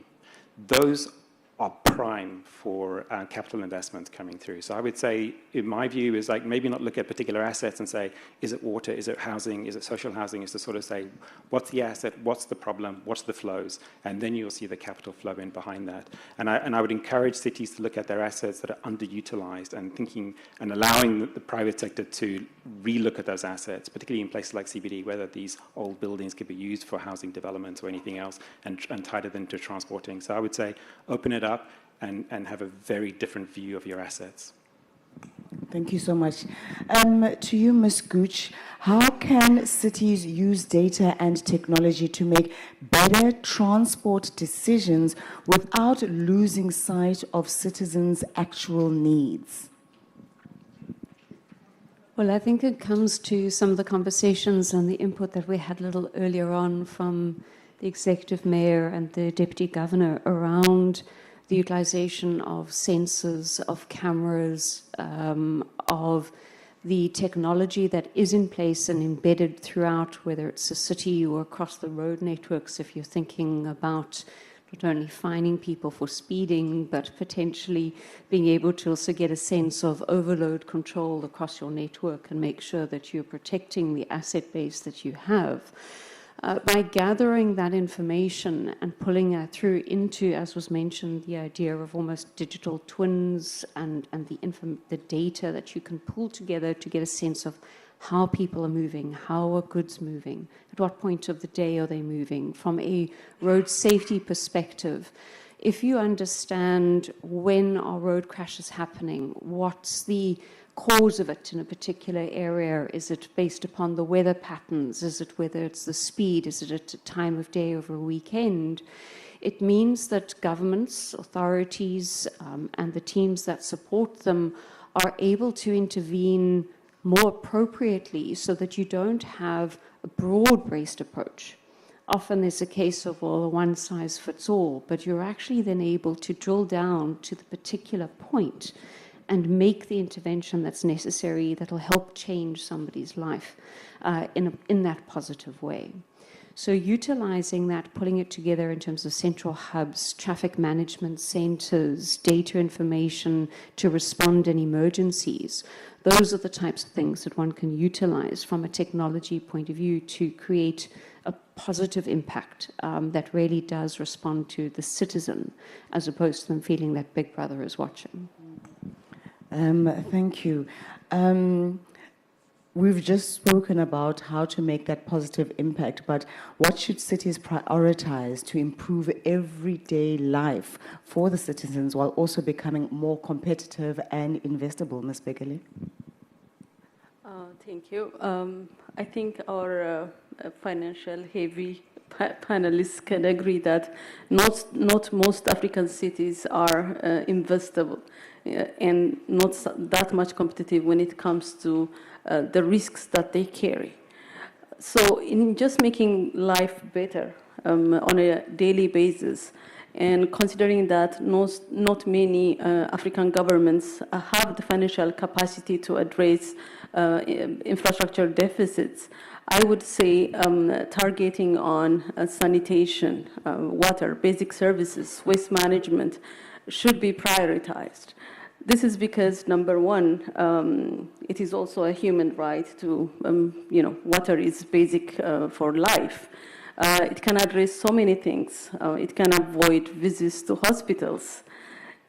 Speaker 8: Those are prime for capital investments coming through. So I would say, in my view, is like maybe not look at particular assets and say, is it water, is it housing, is it social housing, is to sort of say, what's the asset, what's the problem, what's the flows, and then you'll see the capital flow in behind that. And I would encourage cities to look at their assets that are underutilized and thinking and allowing the private sector to relook at those assets, particularly in places like CBD, whether these old buildings could be used for housing developments or anything else, and tied it into transporting. So I would say, open it up and have a very different view of your assets.
Speaker 1: Thank you so much. To you, Ms. Gooch, how can cities use data and technology to make better transport decisions without losing sight of citizens' actual needs?
Speaker 5: Well, I think it comes to some of the conversations and the input that we had a little earlier on from the executive mayor and the deputy governor around the utilization of sensors, of cameras, of the technology that is in place and embedded throughout, whether it's a city or across the road networks, if you're thinking about not only fining people for speeding, but potentially being able to also get a sense of overload control across your network and make sure that you're protecting the asset base that you have. By gathering that information and pulling it through into, as was mentioned, the idea of almost digital twins and the data that you can pull together to get a sense of how people are moving, how are goods moving, at what point of the day are they moving, from a road safety perspective. If you understand when are road crashes happening, what's the cause of it in a particular area? Is it based upon the weather patterns? Is it whether it's the speed? Is it at a time of day over a weekend? It means that governments, authorities, and the teams that support them are able to intervene more appropriately so that you don't have a broad-based approach. Often there's a case of, well, a one-size-fits-all, but you're actually then able to drill down to the particular point and make the intervention that's necessary that'll help change somebody's life in that positive way. So utilizing that, pulling it together in terms of central hubs, traffic management centers, data information to respond in emergencies, those are the types of things that one can utilize from a technology point of view to create a positive impact that really does respond to the citizen, as opposed to them feeling that Big Brother is watching.
Speaker 1: Thank you. We've just spoken about how to make that positive impact, but what should cities prioritize to improve everyday life for the citizens while also becoming more competitive and investable? Ms. Begele?
Speaker 4: Thank you. I think our financial heavy panelists can agree that not most African cities are investable and not that much competitive when it comes to the risks that they carry. So in just making life better on a daily basis, and considering that not many African governments have the financial capacity to address infrastructure deficits, I would say targeting on sanitation, water, basic services, waste management should be prioritized. This is because, number one, it is also a human right to, water is basic for life. It can address so many things. It can avoid visits to hospitals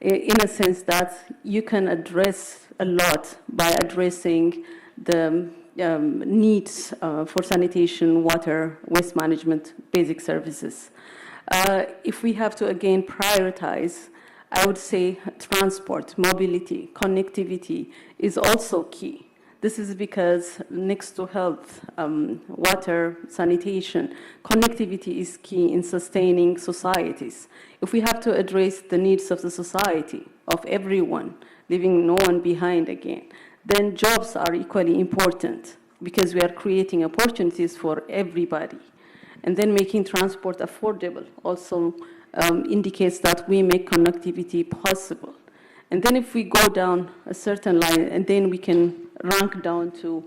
Speaker 4: in a sense that you can address a lot by addressing the needs for sanitation, water, waste management, basic services. If we have to, again, prioritize, I would say transport, mobility, connectivity is also key. This is because next to health, water, sanitation, connectivity is key in sustaining societies. If we have to address the needs of the society, of everyone, leaving no one behind again, then jobs are equally important because we are creating opportunities for everybody. And then making transport affordable also indicates that we make connectivity possible. And then if we go down a certain line, and then we can rank down to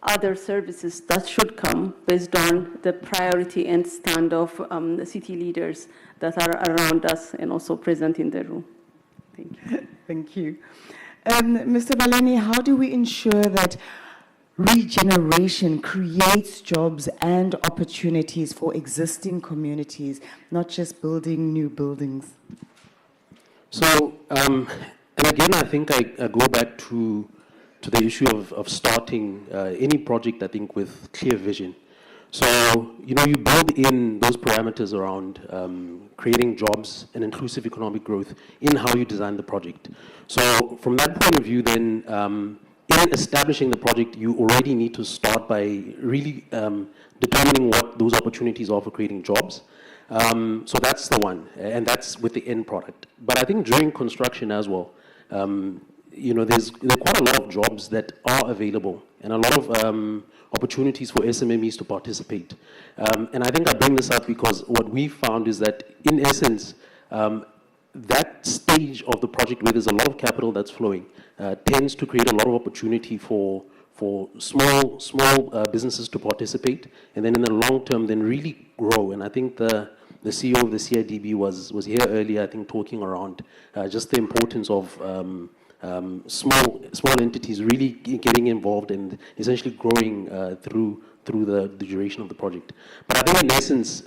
Speaker 4: other services that should come based on the priority and stand of the city leaders that are around us and also present in the room. Thank you.
Speaker 1: Thank you. Mr. Baleni, how do we ensure that regeneration creates jobs and opportunities for existing communities, not just building new buildings?
Speaker 6: So, and again, I think I go back to the issue of starting any project, I think, with clear vision. So, you build in those parameters around creating jobs and inclusive economic growth in how you design the project. So, from that point of view, then, in establishing the project, you already need to start by really determining what those opportunities are for creating jobs. So that's the one, and that's with the end product. But I think during construction as well, there's quite a lot of jobs that are available and a lot of opportunities for SMMEs to participate. And I think I bring this up because what we found is that, in essence, that stage of the project where there's a lot of capital that's flowing tends to create a lot of opportunity for small businesses to participate, and then in the long term, then really grow. And I think the CEO of the CIDB was here earlier, I think, talking around just the importance of small entities really getting involved and essentially growing through the duration of the project. But I think in essence,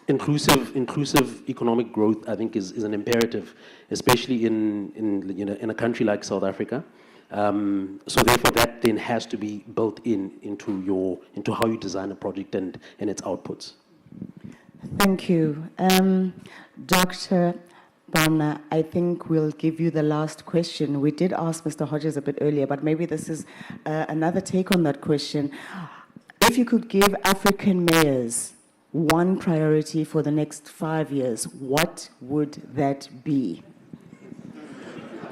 Speaker 6: inclusive economic growth, I think, is an imperative, especially in a country like South Africa. So therefore, that then has to be built into how you design a project and its outputs.
Speaker 1: Thank you. Dr. Bana, I think we'll give you the last question. We did ask Mr. Hodges a bit earlier, but maybe this is another take on that question. If you could give African mayors one priority for the next 5 years, what would that be?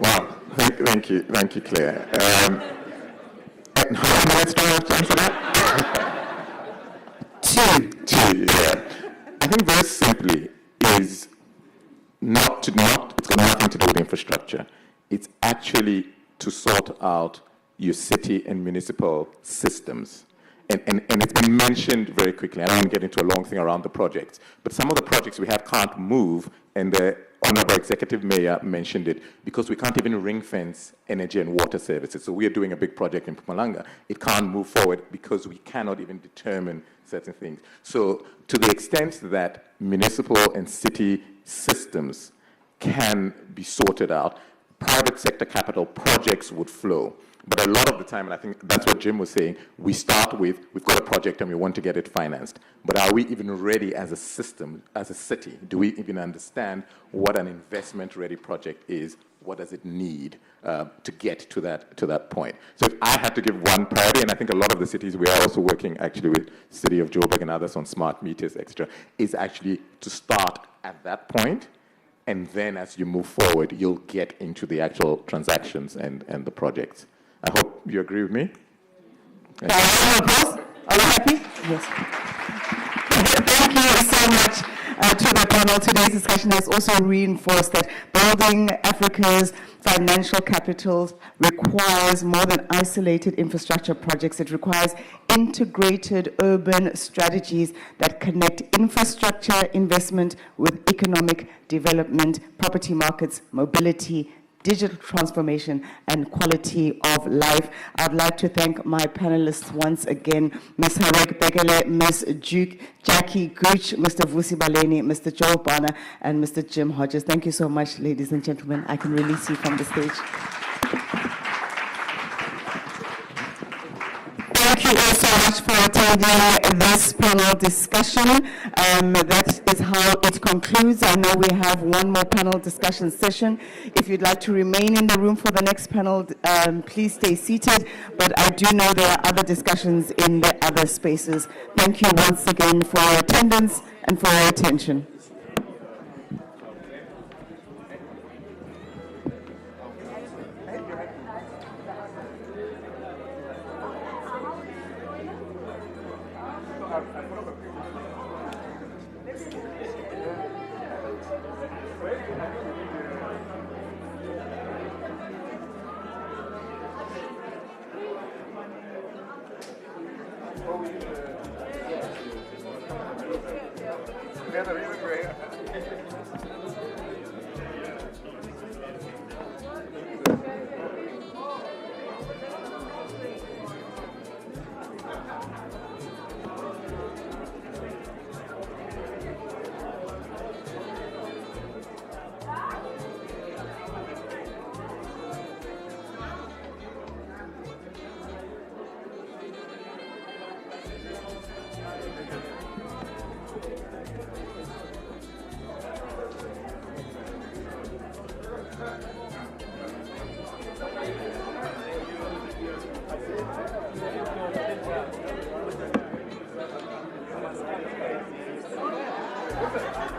Speaker 7: Wow, thank you, Claire. How much do I have time for that? Two, yeah. I think very simply is it's got nothing to do with infrastructure. It's actually to sort out your city and municipal systems. And it's been mentioned very quickly. I don't want to get into a long thing around the projects, but some of the projects we have can't move, and the Honorable Executive Mayor mentioned it, because we can't even ring fence energy and water services. So we are doing a big project in Mpumalanga. It can't move forward because we cannot even determine certain things. So to the extent that municipal and city systems can be sorted out, private sector capital projects would flow. But a lot of the time, and I think that's what Jim was saying, we start with, we've got a project and we want to get it financed. But are we even ready as a system, as a city? Do we even understand what an investment-ready project is? what does it need to get to that point. So if I had to give one priority, and I think a lot of the cities, we are also working actually with City of Joburg and others on smart meters, etc., is actually to start at that point, and then as you move forward, you'll get into the actual transactions and the projects. I hope you agree with me.
Speaker 1: Are you happy? Yes. Thank you so much to the panel. Today's discussion has also reinforced that building Africa's financial capitals requires more than isolated infrastructure projects. It requires integrated urban strategies that connect infrastructure investment with economic development, property markets, mobility, digital transformation, and quality of life. I'd like to thank my panelists once again, Ms. Harek Begele, Ms. Jackie Gooch, Mr. Vusi Baleni, Mr. Joel Bonner, and Mr. Jim Hodges. Thank you so much, ladies and gentlemen. I can release you from the stage. Thank you all so much for attending this panel discussion. That is how it concludes. I know we have one more panel discussion session. If you'd like to remain in the room for the next panel, please stay seated. But I do know there are other discussions in the other spaces. Thank you once again for your attendance and for your attention.
Speaker 7: Perfect.